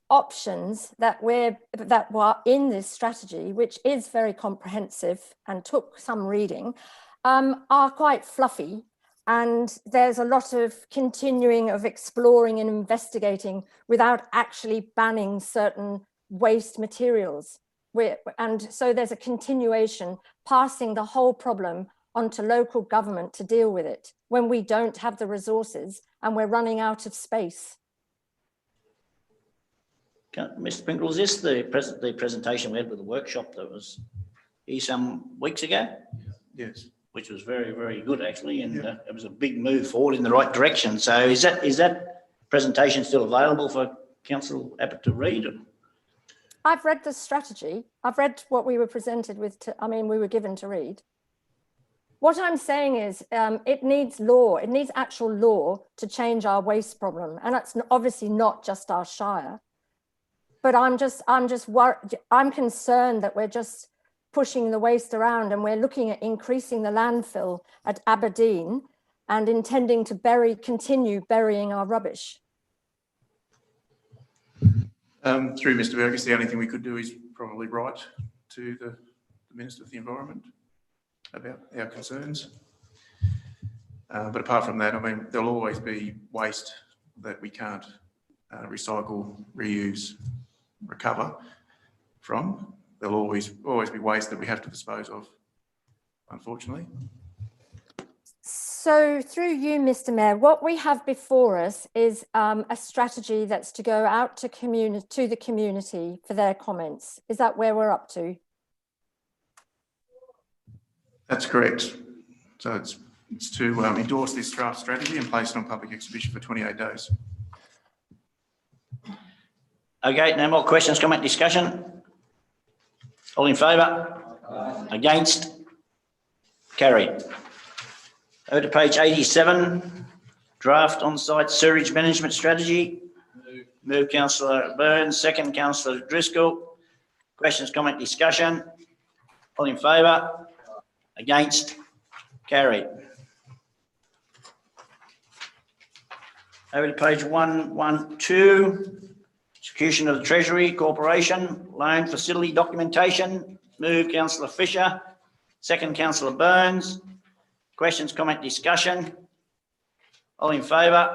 options that were in this strategy, which is very comprehensive and took some reading, are quite fluffy, and there's a lot of continuing of exploring and investigating without actually banning certain waste materials. And so there's a continuation, passing the whole problem onto local government to deal with it when we don't have the resources and we're running out of space. Mr Pringle, is this the presentation we had with the workshop that was here some weeks ago? Yes. Which was very, very good actually, and it was a big move forward in the right direction. So is that presentation still available for Councillor Abbott to read? I've read the strategy. I've read what we were presented with, we were given to read. What I'm saying is it needs law, it needs actual law to change our waste problem. And that's obviously not just our shire, but I'm just worried. I'm concerned that we're just pushing the waste around, and we're looking at increasing the landfill at Aberdeen and intending to continue burying our rubbish. Through Mr. Burgess, the only thing we could do is probably write to the Minister of the Environment about our concerns. But apart from that, I mean, there'll always be waste that we can't recycle, reuse, recover from. There'll always be waste that we have to dispose of, unfortunately. So through you, Mr. Mayor, what we have before us is a strategy that's to go out to the community for their comments. Is that where we're up to? That's correct. So it's to endorse this draft strategy and place it on public exhibition for 28 days. Okay, no more questions, comment, discussion? All in favour? Against? Carried. Over to page 87, draft on-site sewage management strategy. Move Councillor Burns, second Councillor Driscoll. Questions, comment, discussion? All in favour? Against? Carried. Over to page 112, execution of the Treasury Corporation loan facility documentation. Move Councillor Fisher, second Councillor Burns. Questions, comment, discussion? All in favour?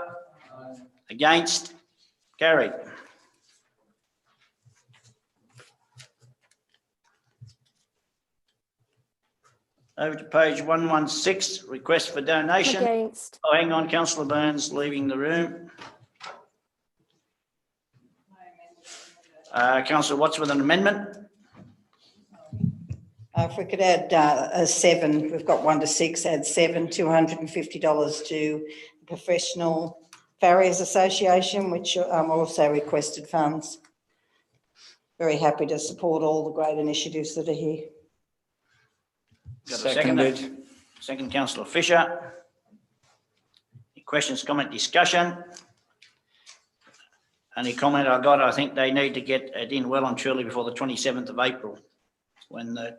Against? Carried. Over to page 116, request for donation. Against. Oh, hang on, Councillor Burns leaving the room. Councillor Watts with an amendment. If we could add a 7, we've got 1 to 6, add 7, $250 to the Professional Farriers Association, which also requested funds. Very happy to support all the great initiatives that are here. Seconded. Second, Councillor Fisher. Any questions, comment, discussion? Only comment I got, I think they need to get it in well and truly before the 27th of April, when the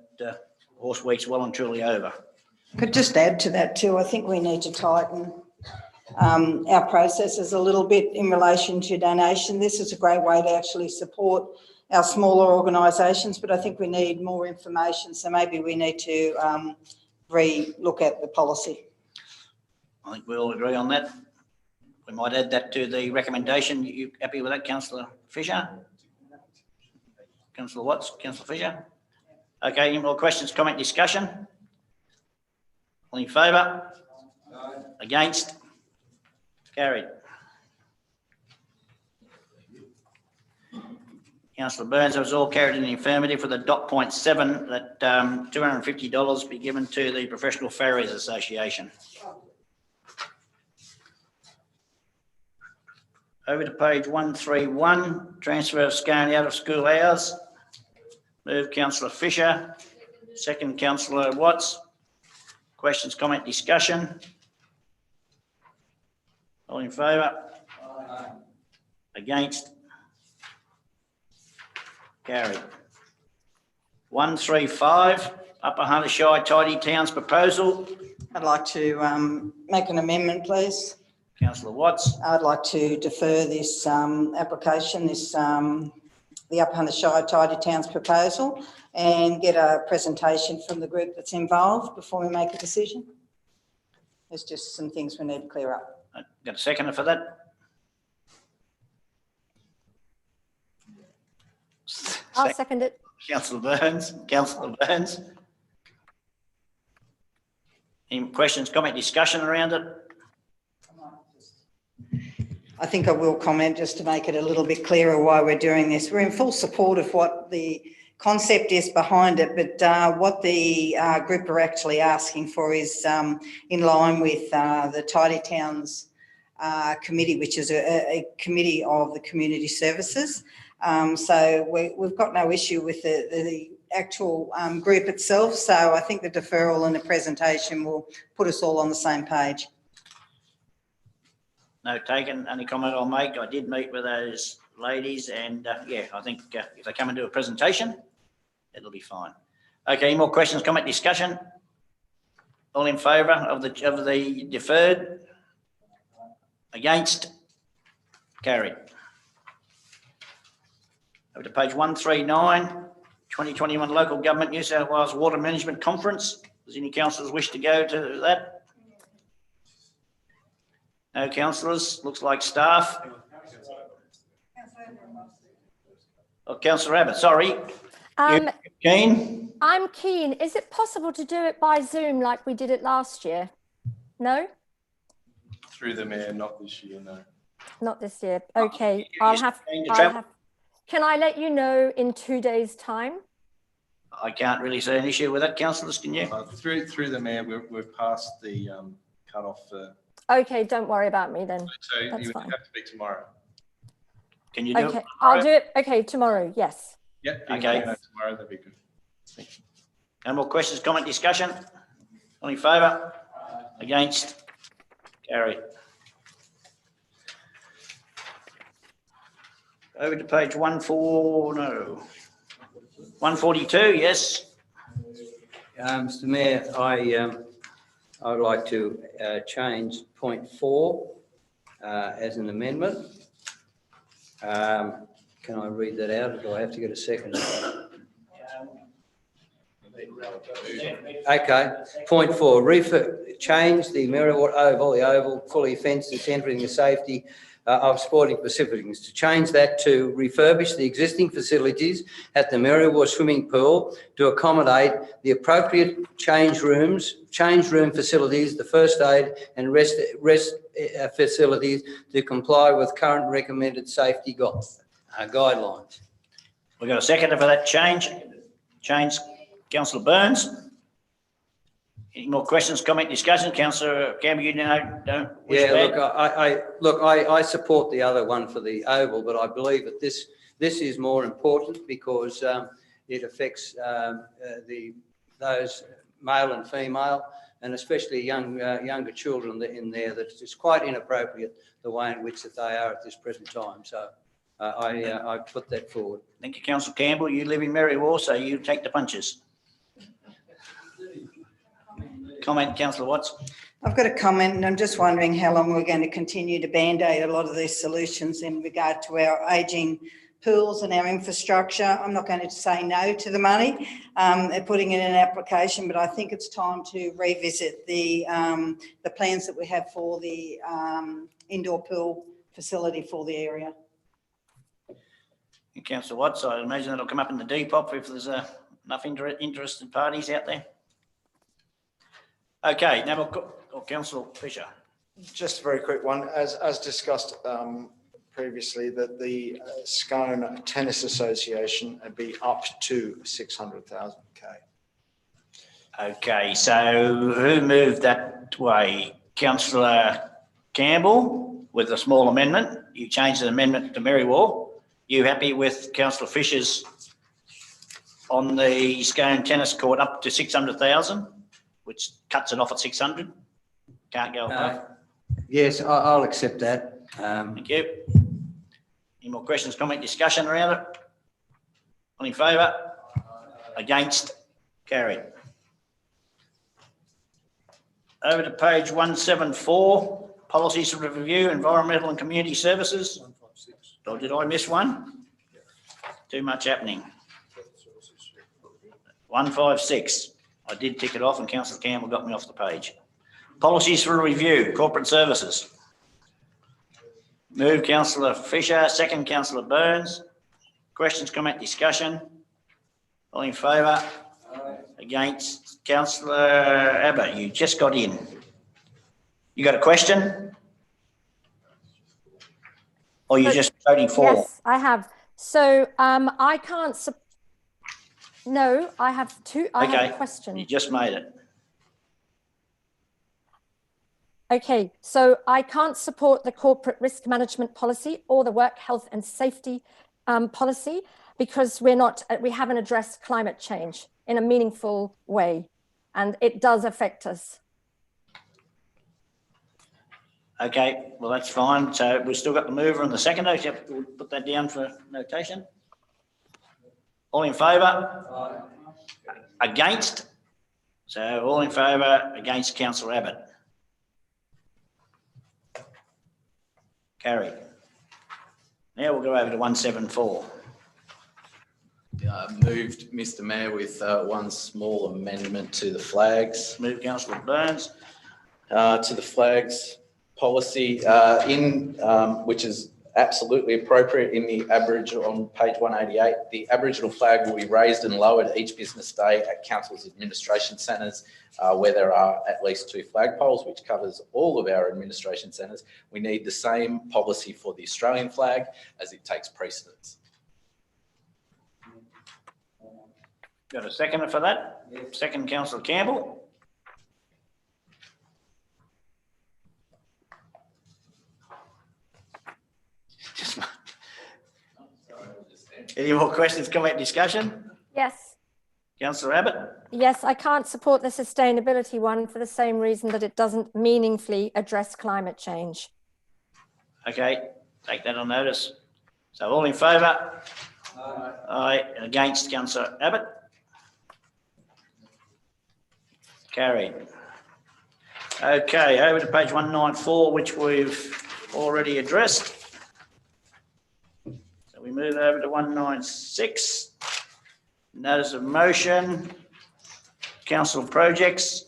horse week's well and truly over. Could just add to that too, I think we need to tighten our processes a little bit in relation to donation. This is a great way to actually support our smaller organisations, but I think we need more information. So maybe we need to re-look at the policy. I think we all agree on that. We might add that to the recommendation. You happy with that, Councillor Fisher? Councillor Watts, Councillor Fisher? Okay, any more questions, comment, discussion? All in favour? No. Against? Carried. Councillor Burns, it was all carried in the affirmative for the dot point 7 that $250 be given to the Professional Farriers Association. Over to page 131, transfer of scone out of school hours. Move Councillor Fisher, second Councillor Watts. Questions, comment, discussion? All in favour? Aye. Against? Carried. 135, Upper Hunter Shire Tidy Towns proposal. I'd like to make an amendment, please. Councillor Watts. I'd like to defer this application, the Upper Hunter Shire Tidy Towns proposal, and get a presentation from the group that's involved before we make a decision. There's just some things we need to clear up. Got a seconder for that? I'll second it. Councillor Burns. Councillor Burns. Any questions, comment, discussion around it? I think I will comment just to make it a little bit clearer why we're doing this. We're in full support of what the concept is behind it, but what the group are actually asking for is in line with the Tidy Towns committee, which is a committee of the community services. So we've got no issue with the actual group itself. So I think the deferral and the presentation will put us all on the same page. No taken. Only comment I'll make, I did meet with those ladies and yeah, I think if they come and do a presentation, it'll be fine. Okay, any more questions, comment, discussion? All in favour of the deferred? Against? Carried. Over to page 139, 2021 Local Government New South Wales Water Management Conference. Does any councillors wish to go to that? No councillors, looks like staff. Oh, Councillor Abbott, sorry. Keen? I'm keen. Is it possible to do it by Zoom like we did it last year? No? Through the mayor, not this year, no. Not this year. Okay, I'll have. Can I let you know in 2 days' time? I can't really see an issue with that, councillors, can you? Through the mayor, we've passed the cut-off for. Okay, don't worry about me then. So That's you would fine. have to be tomorrow. Can you do Okay, it? I'll do it. Okay, tomorrow. Yes. Yep. Okay. Tomorrow, that'd be good. No more questions, comment, discussion? All in favour? Against? Carried. Over to page 142, yes. Mr Mayor, I'd like to change point 4 as an amendment. Can I read that out, or do I have to get a second? Okay, point 4, change the Merriwart Oval, the oval fully fenced and centering the safety of sporting facilities, to change that to refurbish the existing facilities at the Merriwart swimming pool to accommodate the appropriate change room facilities, the first aid and rest facilities to comply with current recommended safety guidelines. We've got a seconder for that change. Councillor Burns. Any more questions, comment, discussion? Councillor Campbell, you don't wish to Look, I support the other one for the oval, but I believe that this is more important because it affects those male and female, and especially younger children in there. That it's quite inappropriate the way in which that they are at this present time. So I put that forward. Thank you, Councillor Campbell. You live in Merriwar, so you take the punches. Comment, Councillor Watts. I've got a comment, and I'm just wondering how long we're going to continue to band-aid a lot of these solutions in regard to our ageing pools and our infrastructure. I'm not going to say no to the money, putting it in an application, but I think it's time to revisit the plans that we have for the indoor pool facility for the area. Councillor Watts, I imagine that'll come up in the Depop if there's enough interested parties out there. Okay, now we've got Councillor Fisher. Just a very quick one. As discussed previously, that the Scone Tennis Association would be up to 600,000 K. Okay, so who moved that way? Councillor Campbell with a small amendment. You changed the amendment to Merriwar. You happy with Councillor Fisher's on the Scone Tennis Court up to 600,000? Which cuts it off at 600. Can't go above. Yes, I'll accept that. Thank you. Any more questions, comment, discussion around it? All in favour? Against? Carried. Over to page 174, policies for review, environmental and community services. Oh, did I miss one? Too much happening. 156. I did tick it off and Councillor Campbell got me off the page. Policies for review, corporate services. Move Councillor Fisher, second Councillor Burns. Questions, comment, discussion? All in favour? Against? Councillor Abbott, you just got in. You got a question? Or you're just voting for? Yes, I have. So I can't. No, I have two. I have a question. You just made it. Okay, so I can't support the corporate risk management policy or the work health and safety policy because we haven't addressed climate change in a meaningful way, and it does affect us. Okay, well, that's fine. So we've still got the mover and the seconder. So we'll put that down for notation. All in favour? Against? So all in favour, against councillor Abbott? Carried. Now we'll go over to 174. Moved, Mr Mayor, with one small amendment to the flags. Move councillor Burns. To the flags policy which is absolutely appropriate in the Aboriginal, on page 188, the Aboriginal flag will be raised and lowered each business day at council's administration centres where there are at least 2 flagpoles, which covers all of our administration centres. We need the same policy for the Australian flag as it takes precedence. Got a seconder for that? Yes. Second, councillor Campbell. Any more questions, comment, discussion? Yes. Councillor Abbott? Yes, I can't support the sustainability one for the same reason that it doesn't meaningfully address climate change. Okay, take that on notice. So all in favour? Aye. Aye. Against, councillor Abbott? Carried. Okay, over to page 194, which we've already addressed. So we move over to 196. Notice of motion, council projects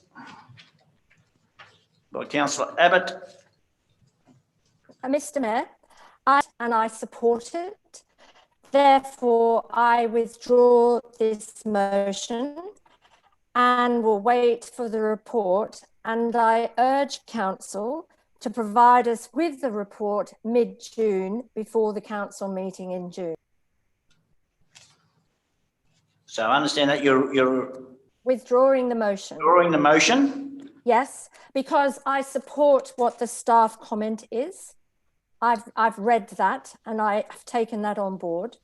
by councillor Abbott. Mr Mayor, I support it. Therefore, I withdraw this motion and will wait for the report. And I urge council to provide us with the report mid-June before the council meeting in June. So I understand that you're withdrawing the motion. withdrawing the motion. Yes, because I support what the staff comment is. I've read that and I have taken that on board.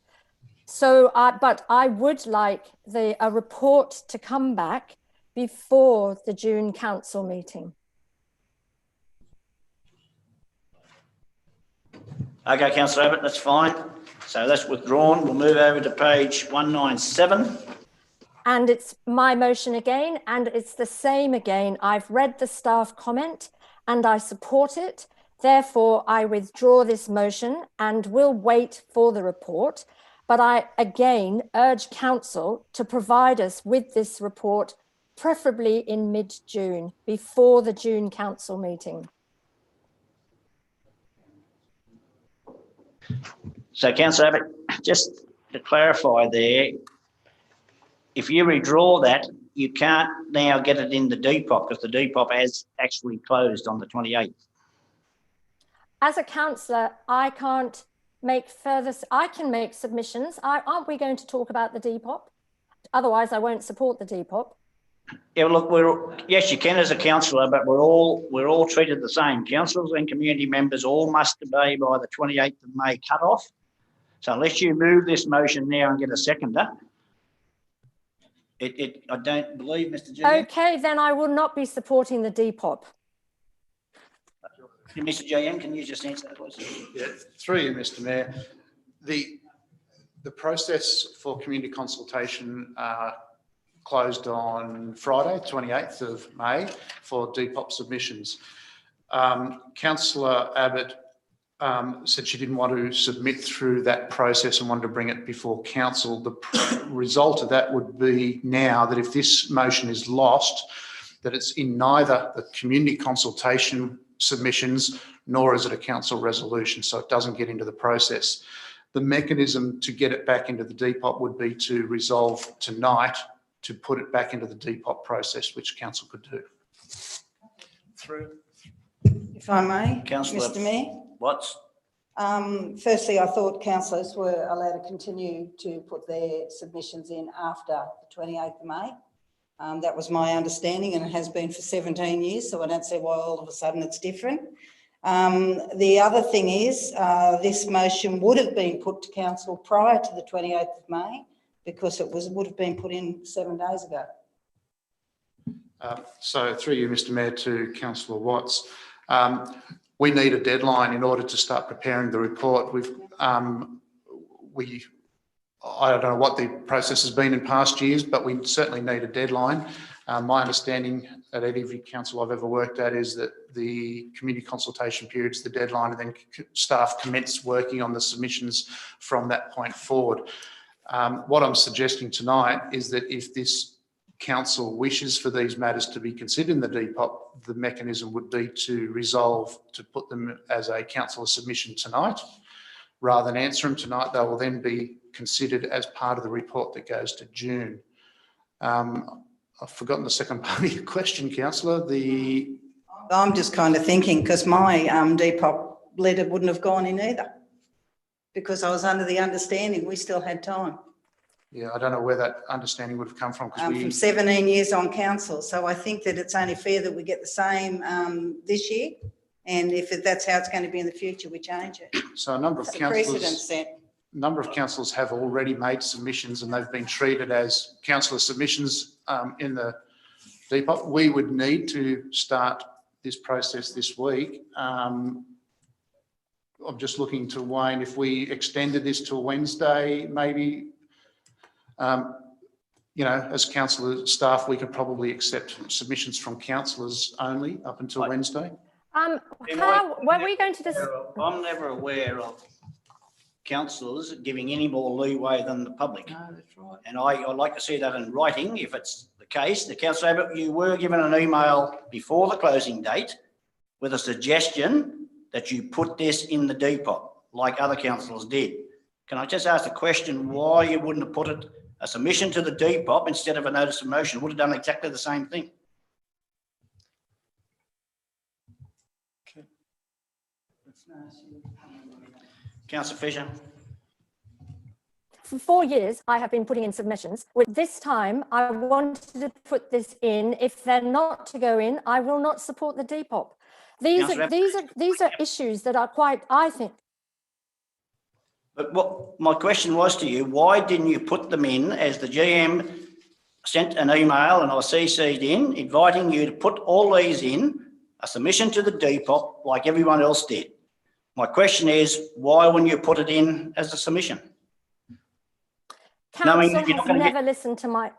So, but I would like a report to come back before the June council meeting. Okay, councillor Abbott, that's fine. So that's withdrawn. We'll move over to page 197. And it's my motion again, and it's the same again. I've read the staff comment and I support it. Therefore, I withdraw this motion and will wait for the report. But I again urge council to provide us with this report, preferably in mid-June, before the June council meeting. So councillor Abbott, just to clarify there, if you withdraw that, you can't now get it in the Depop because the Depop has actually closed on the 28th. As a councillor, I can't make I can make submissions. Aren't we going to talk about the Depop? Otherwise, I won't support the Depop. Yeah, look, yes, you can as a councillor, but we're all treated the same. Councillors and community members all must obey by the 28th of May cut-off. So unless you move this motion now and get a seconder, I don't believe, Mr. GM. Okay, then I will not be supporting the Depop. Mr. GM, can you just answer that, please? Yeah, through you, Mr. Mayor. The process for community consultation closed on Friday, 28th of May, for Depop submissions. Councillor Abbott said she didn't want to submit through that process and wanted to bring it before council. The result of that would be now that if this motion is lost, that it's in neither the community consultation submissions nor is it a council resolution, so it doesn't get into the process. The mechanism to get it back into the Depop would be to resolve tonight to put it back into the Depop process, which council could do. Through. If I may, Councillor Mr. Mayor. Watts. Firstly, I thought councillors were allowed to continue to put their submissions in after the 28th of May. That was my understanding and it has been for 17 years, so I don't see why all of a sudden it's different. The other thing is this motion would have been put to council prior to the 28th of May because it would have been put in 7 days ago. So through you, Mr. Mayor, to Councillor Watts. We need a deadline in order to start preparing the report. I don't know what the process has been in past years, but we certainly need a deadline. My understanding at every council I've ever worked at is that the community consultation period is the deadline, and then staff commence working on the submissions from that point forward. What I'm suggesting tonight is that if this council wishes for these matters to be considered in the Depop, the mechanism would be to resolve to put them as a councillor submission tonight. Rather than answer them tonight, they will then be considered as part of the report that goes to June. I've forgotten the second part of your question, councillor. I'm just kind of thinking, because my Depop letter wouldn't have gone in either, because I was under the understanding we still had time. Yeah, I don't know where that understanding would have come from. From 17 years on council. So I think that it's only fair that we get the same this year. And if that's how it's going to be in the future, we change it. So a number of It's a precedent councillors, set. councillors have already made submissions, and they've been treated as councillor submissions in the Depop. We would need to start this process this week. I'm just looking to Wayne, if we extended this to Wednesday, maybe, you know, as councillor staff, we could probably accept submissions from councillors only up until Wednesday. Were we going to this? I'm never aware of councillors giving any more leeway than the public. No, that's right. And I'd like to see that in writing, if it's the case. The councillor, you were given an email before the closing date with a suggestion that you put this in the Depop, like other councillors did. Can I just ask the question why you wouldn't have put it, a submission to the Depop instead of a notice of motion? Would have done exactly the same thing. Councillor Fisher. For 4 years, I have been putting in submissions. With this time, I wanted to put this in. If they're not to go in, I will not support the Depop. These are issues that are quite, I think. But what my question was to you, why didn't you put them in as the GM sent an email and I CC'd in, inviting you to put all these in, a submission to the Depop like everyone else did? My question is, why wouldn't you put it in as a submission? Council has never listened to my...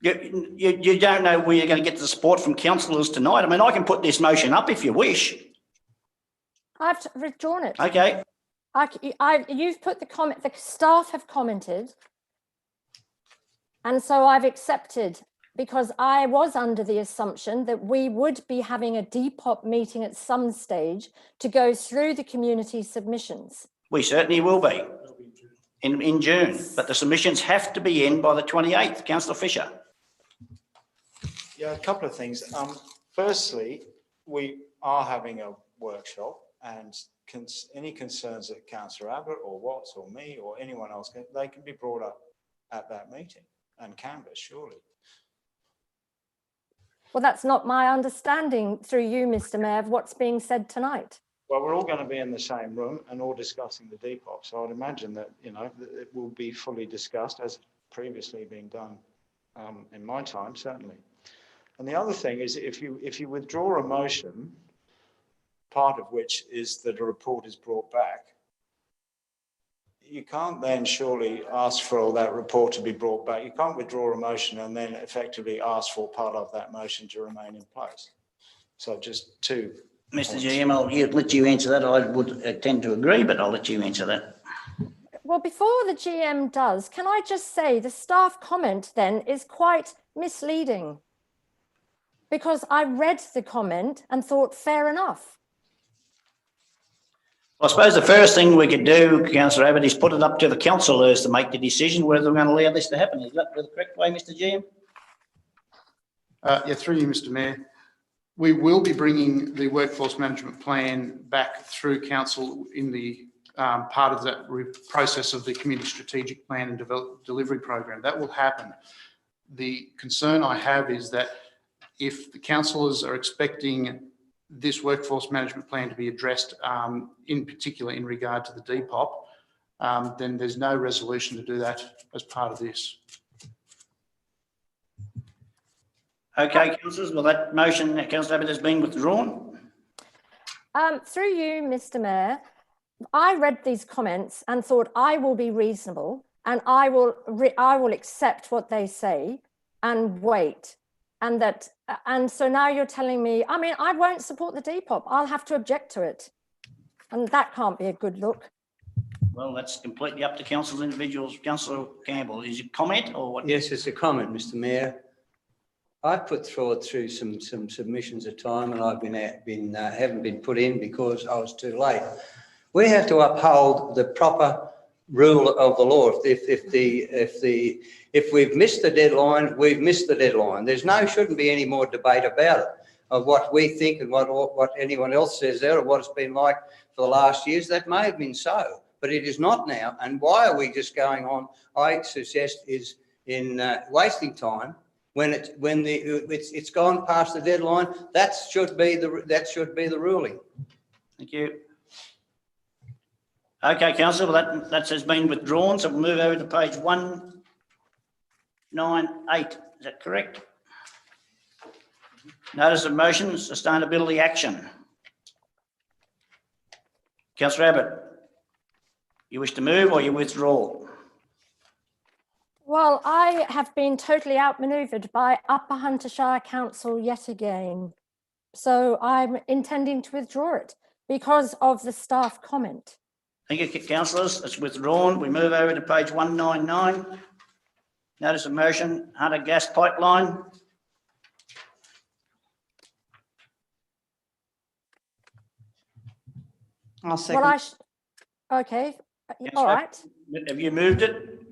You don't know where you're going to get the support from councillors tonight. I mean, I can put this motion up if you wish. I've withdrawn it. Okay. You've put the comment, the staff have commented. And so I've accepted, because I was under the assumption that we would be having a Depop meeting at some stage to go through the community submissions. We certainly will be in June, but the submissions have to be in by the 28th. Councillor Fisher. Yeah, a couple of things. Firstly, we are having a workshop, and any concerns that Councillor Abbott or Watts or me or anyone else, they can be brought up at that meeting and canvassed, surely. Well, that's not my understanding through you, Mr. Mayor, of what's being said tonight. Well, we're all going to be in the same room and all discussing the Depop. So I'd imagine that, you know, it will be fully discussed as previously been done in my time, certainly. And the other thing is, if you withdraw a motion, part of which is that a report is brought back, you can't then surely ask for all that report to be brought back. You can't withdraw a motion and then effectively ask for part of that motion to remain in place. So just two. Mr. GM, I'll let you answer that. I would tend to agree, but I'll let you answer that. Well, before the GM does, can I just say the staff comment then is quite misleading, because I read the comment and thought, fair enough. I suppose the first thing we could do, Councillor Abbott, is put it up to the councillors to make the decision whether we're going to allow this to happen. Is that the correct way, Mr. GM? Yeah, through you, Mr. Mayor. We will be bringing the workforce management plan back through council in the part of that process of the community strategic plan and delivery program. That will happen. The concern I have is that if the councillors are expecting this workforce management plan to be addressed, in particular in regard to the Depop, then there's no resolution to do that as part of this. Okay, councillors, well, that motion, Councillor Abbott, has been withdrawn. Through you, Mr. Mayor, I read these comments and thought I will be reasonable and I will accept what they say and wait. And so now you're telling me, I mean, I won't support the Depop. I'll have to object to it. And that can't be a good look. Well, that's completely up to council's individuals. Councillor Campbell, is it comment or what? Yes, it's a comment, Mr. Mayor. I've put through some submissions at time, and haven't been put in because I was too late. We have to uphold the proper rule of the law. If we've missed the deadline, we've missed the deadline. Shouldn't be any more debate about it, of what we think and what anyone else says there, or what it's been like for the last years. That may have been so, but it is not now. And why are we just going on? I suggest is in wasting time when it's gone past the deadline. That should be the ruling. Thank you. Okay, councillor, that has been withdrawn, so we'll move over to page 198. Is that correct? Notice of motion, sustainability action. Councillor Abbott, you wish to move or you withdraw? Well, I have been totally outmanoeuvred by Upper Hunter Shire Council yet again. So I'm intending to withdraw it because of the staff comment. Thank you, councillors. It's withdrawn. We move over to page 199. Notice of motion, Hunter Gas Pipeline. I'll second. Well, okay, all right. Have you moved it?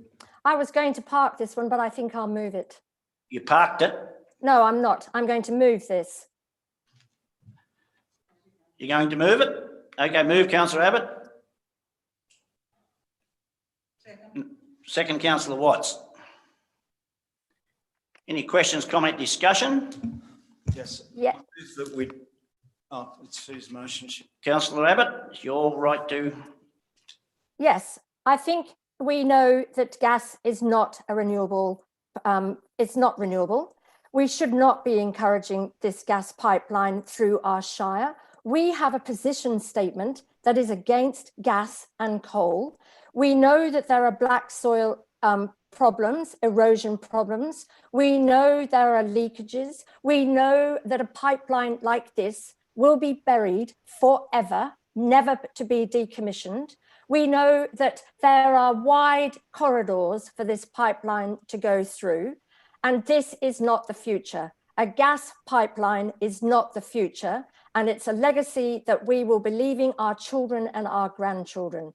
I was going to park this one, but I think I'll move it. You parked it? No, I'm not. I'm going to move this. You're going to move it? Okay, move, councillor Abbott. Second, councillor Watts. Any questions, comment, discussion? Yes. Yeah. Is that we, it's Sue's motion. Councillor Abbott, it's your right to. Yes, I think we know that gas is not a renewable, it's not renewable. We should not be encouraging this gas pipeline through our shire. We have a position statement that is against gas and coal. We know that there are black soil problems, erosion problems. We know there are leakages. We know that a pipeline like this will be buried forever, never to be decommissioned. We know that there are wide corridors for this pipeline to go through, and this is not the future. A gas pipeline is not the future, and it's a legacy that we will be leaving our children and our grandchildren.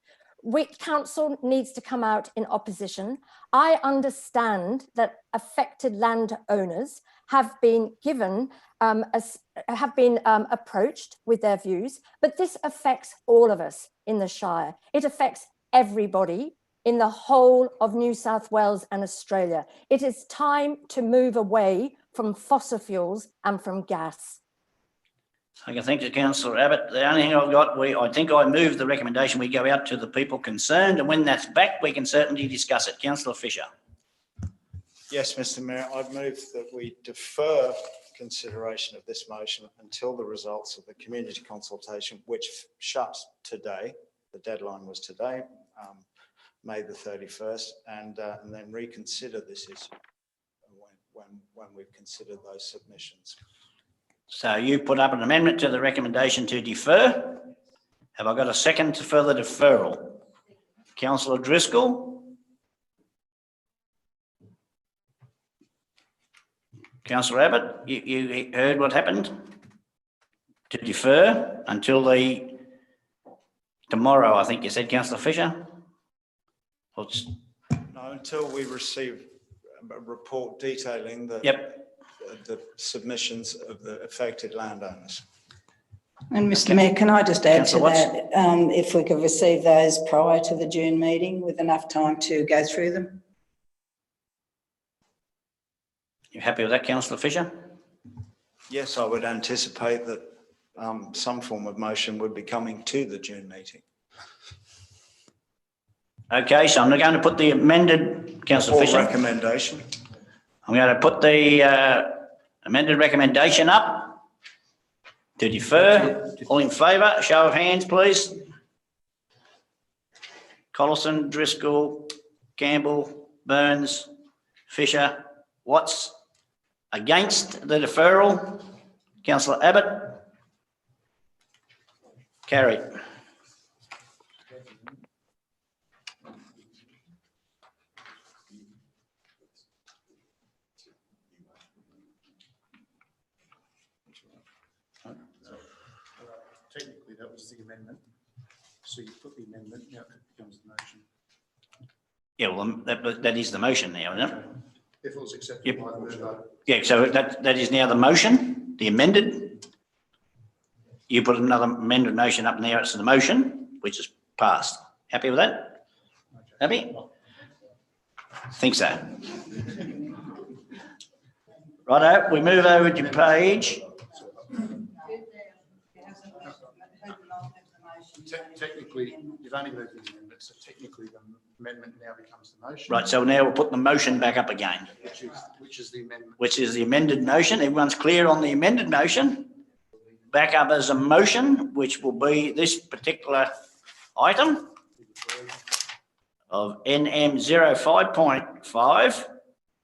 Council needs to come out in opposition. I understand that affected landowners have been given, approached with their views, but this affects all of us in the Shire. It affects everybody in the whole of New South Wales and Australia. It is time to move away from fossil fuels and from gas. Okay, thank you, councillor Abbott. The only thing I've got, I think I moved the recommendation we go out to the people concerned, and when that's back, we can certainly discuss it. Councillor Fisher. Yes, Mr. Mayor, I've moved that we defer consideration of this motion until the results of the community consultation, which shuts today. The deadline was today, May the 31st, and then reconsider this issue when we've considered those submissions. So you put up an amendment to the recommendation to defer. Have I got a second for the deferral? Councillor Driscoll. Councillor Abbott, you heard what happened? To defer until tomorrow, I think you said, Councillor Fisher? No, until we receive a report detailing the submissions of the affected landowners. And Mr. Mayor, can I just add to that, if we could receive those prior to the June meeting with enough time to go through them? You happy with that, Councillor Fisher? Yes, I would anticipate that some form of motion would be coming to the June meeting. Okay, so I'm going to put the amended, Councillor Fisher. Recommendation. I'm going to put the amended recommendation up to defer. All in favour, show of hands, please. Collison, Driscoll, Campbell, Burns, Fisher, Watts. Against the deferral, councillor Abbott. Carried. Technically, that was the amendment. So you put the amendment, now it becomes the motion. Yeah, well, that is the motion now, isn't it? If it was accepted Yep. by the mover. Yeah, so that is now the motion, the amended. You put another amended motion up now, it's the motion, which is passed. Happy with that? Happy? Think so. Righto, we move over to page. Technically, you've only moved the amendment, so technically the amendment now becomes the motion. Right, so now we'll put the motion back up again. Which is the amendment. Which is the amended motion. Everyone's clear on the amended motion. Back up as a motion, which will be this particular item of NM 05.5.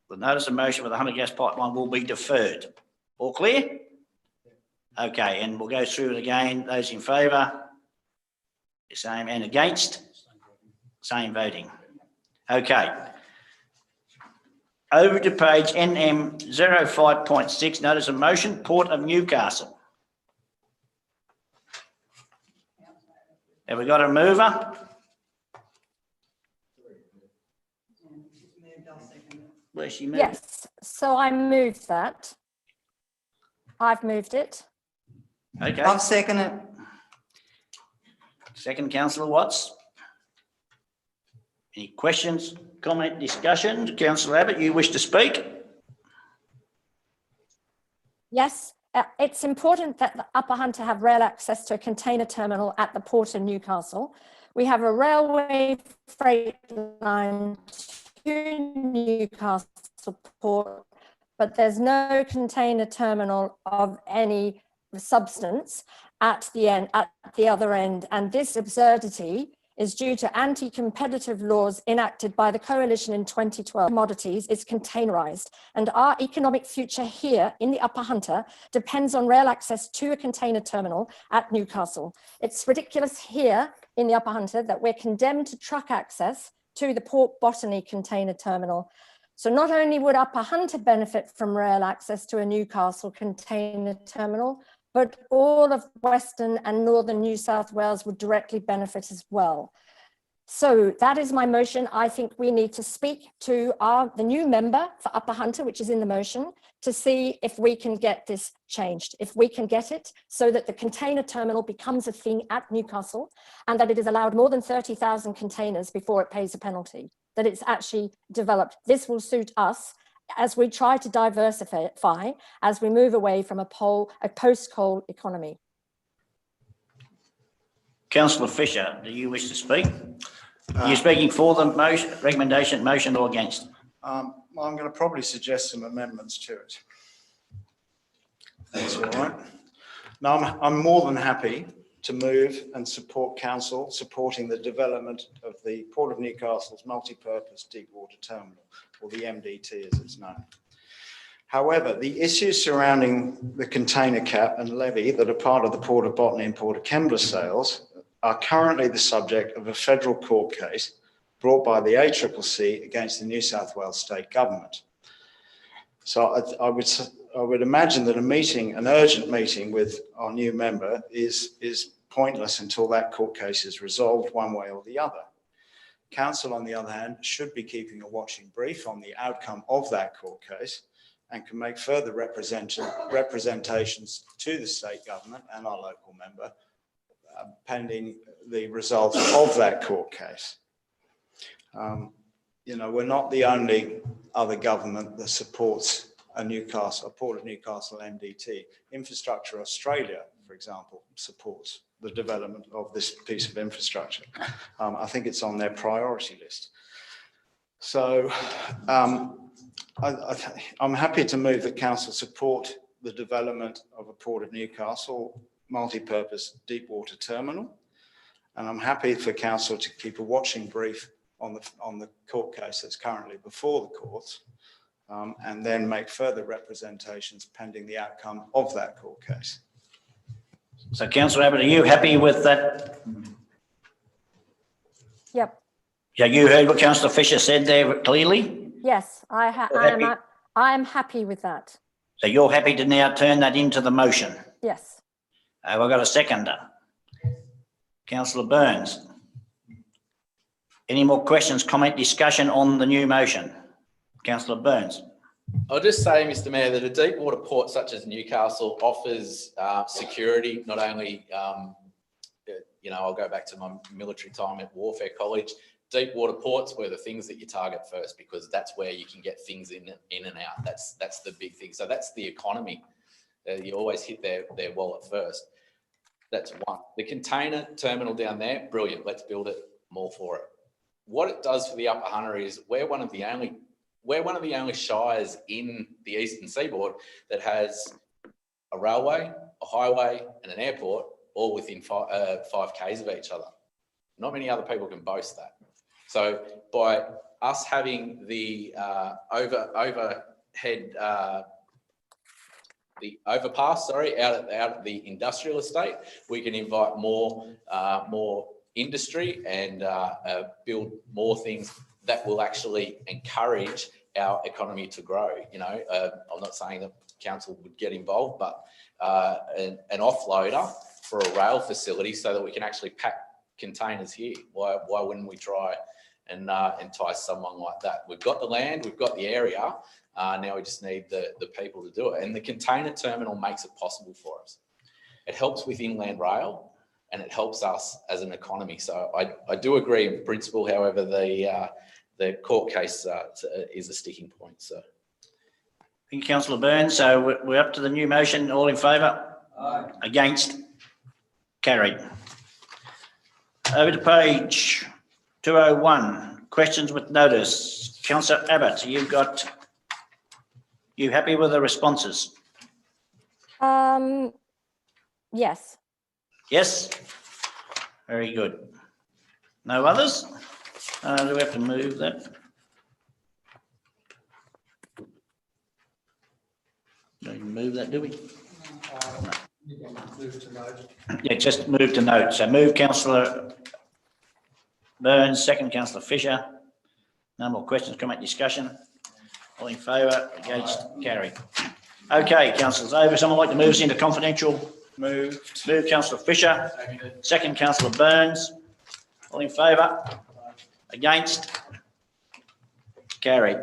The notice of motion with the Hunter Gas Pipeline will be deferred. All clear? Okay, and we'll go through it again. Those in favour, the same, and against, same voting. Okay. Over to page NM 05.6, notice of motion, Port of Newcastle. Have we got a mover? Where's she moved? Yes, so I moved that. I've moved it. Okay. I'll second it. Second, councillor Watts. Any questions, comment, discussion? Councillor Abbott, you wish to speak? Yes, it's important that the Upper Hunter have rail access to a container terminal at the Port of Newcastle. We have a railway freight line to Newcastle Port, but there's no container terminal of any substance at the end, at the other end. And this absurdity is due to anti-competitive laws enacted by the coalition in 2012. Commodities is containerized, and our economic future here in the Upper Hunter depends on rail access to a container terminal at Newcastle. It's ridiculous here in the Upper Hunter that we're condemned to truck access to the Port Botany container terminal. So not only would Upper Hunter benefit from rail access to a Newcastle container terminal, but all of Western and Northern New South Wales would directly benefit as well. So that is my motion. I think we need to speak to the new member for Upper Hunter, which is in the motion, to see if we can get this changed, if we can get it so that the container terminal becomes a thing at Newcastle and that it is allowed more than 30,000 containers before it pays a penalty, that it's actually developed. This will suit us as we try to diversify, as we move away from a post-coal economy. Councillor Fisher, do you wish to speak? Are you speaking for the motion, recommendation, motion, or against? I'm going to probably suggest some amendments to it. That's all right. Now, I'm more than happy to move and support council supporting the development of the Port of Newcastle's multi-purpose deep water terminal, or the MDT as it's known. However, the issues surrounding the container cap and levy that are part of the Port of Botany and Port of Kembla sales are currently the subject of a federal court case brought by the ACCC against the New South Wales state government. So I would imagine that an urgent meeting with our new member is pointless until that court case is resolved one way or the other. Council, on the other hand, should be keeping a watching brief on the outcome of that court case and can make further representations to the state government and our local member pending the results of that court case. You know, we're not the only other government that supports a Port of Newcastle MDT. Infrastructure Australia, for example, supports the development of this piece of infrastructure. I think it's on their priority list. So I'm happy to move that council support the development of a Port of Newcastle multi-purpose deep water terminal. And I'm happy for council to keep a watching brief on the court case that's currently before the courts, and then make further representations pending the outcome of that court case. So Councillor Abbott, are you happy with that? Yep. Yeah, you heard what Councillor Fisher said there clearly? Yes, I am happy with that. So you're happy to now turn that into the motion? Yes. Have I got a seconder? Councillor Burns. Any more questions, comment, discussion on the new motion? Councillor Burns. I'll just say, Mr. Mayor, that a deep water port such as Newcastle offers security, not only, I'll go back to my military time at Warfare College. Deep water ports were the things that you target first, because that's where you can get things in and out. That's the big thing. So that's the economy. You always hit their wallet first. That's one. The container terminal down there, brilliant. Let's build it. I'm all for it. What it does for the Upper Hunter is we're one of the only shires in the eastern seaboard that has a railway, a highway, and an airport all within 5 k's of each other. Not many other people can boast that. So by us having the overpass, out of the industrial estate, we can invite more industry and build more things that will actually encourage our economy to grow. I'm not saying that council would get involved, but an offloader for a rail facility so that we can actually pack containers here. Why wouldn't we try and entice someone like that? We've got the land, we've got the area. Now we just need the people to do it. And the container terminal makes it possible for us. It helps with inland rail and it helps us as an economy. So I do agree in principle, however, the court case is a sticking point. So. Thank you, Councillor Burns. So we're up to the new motion. All in favour? Aye. Against? Carried. Over to page 201. Questions with notice. Councillor Abbott, you happy with the responses? Yes. Yes? Very good. No others? Do we have to move that? Don't even move that, do we? Move to note. Yeah, just move to note. So move Councillor Burns, second Councillor Fisher. No more questions, comment, discussion. All in favour, against, carried. Okay, councillors, over. Someone like to move us into confidential? Moved. Move Councillor Fisher, second Councillor Burns. All in favour? Against? Carried.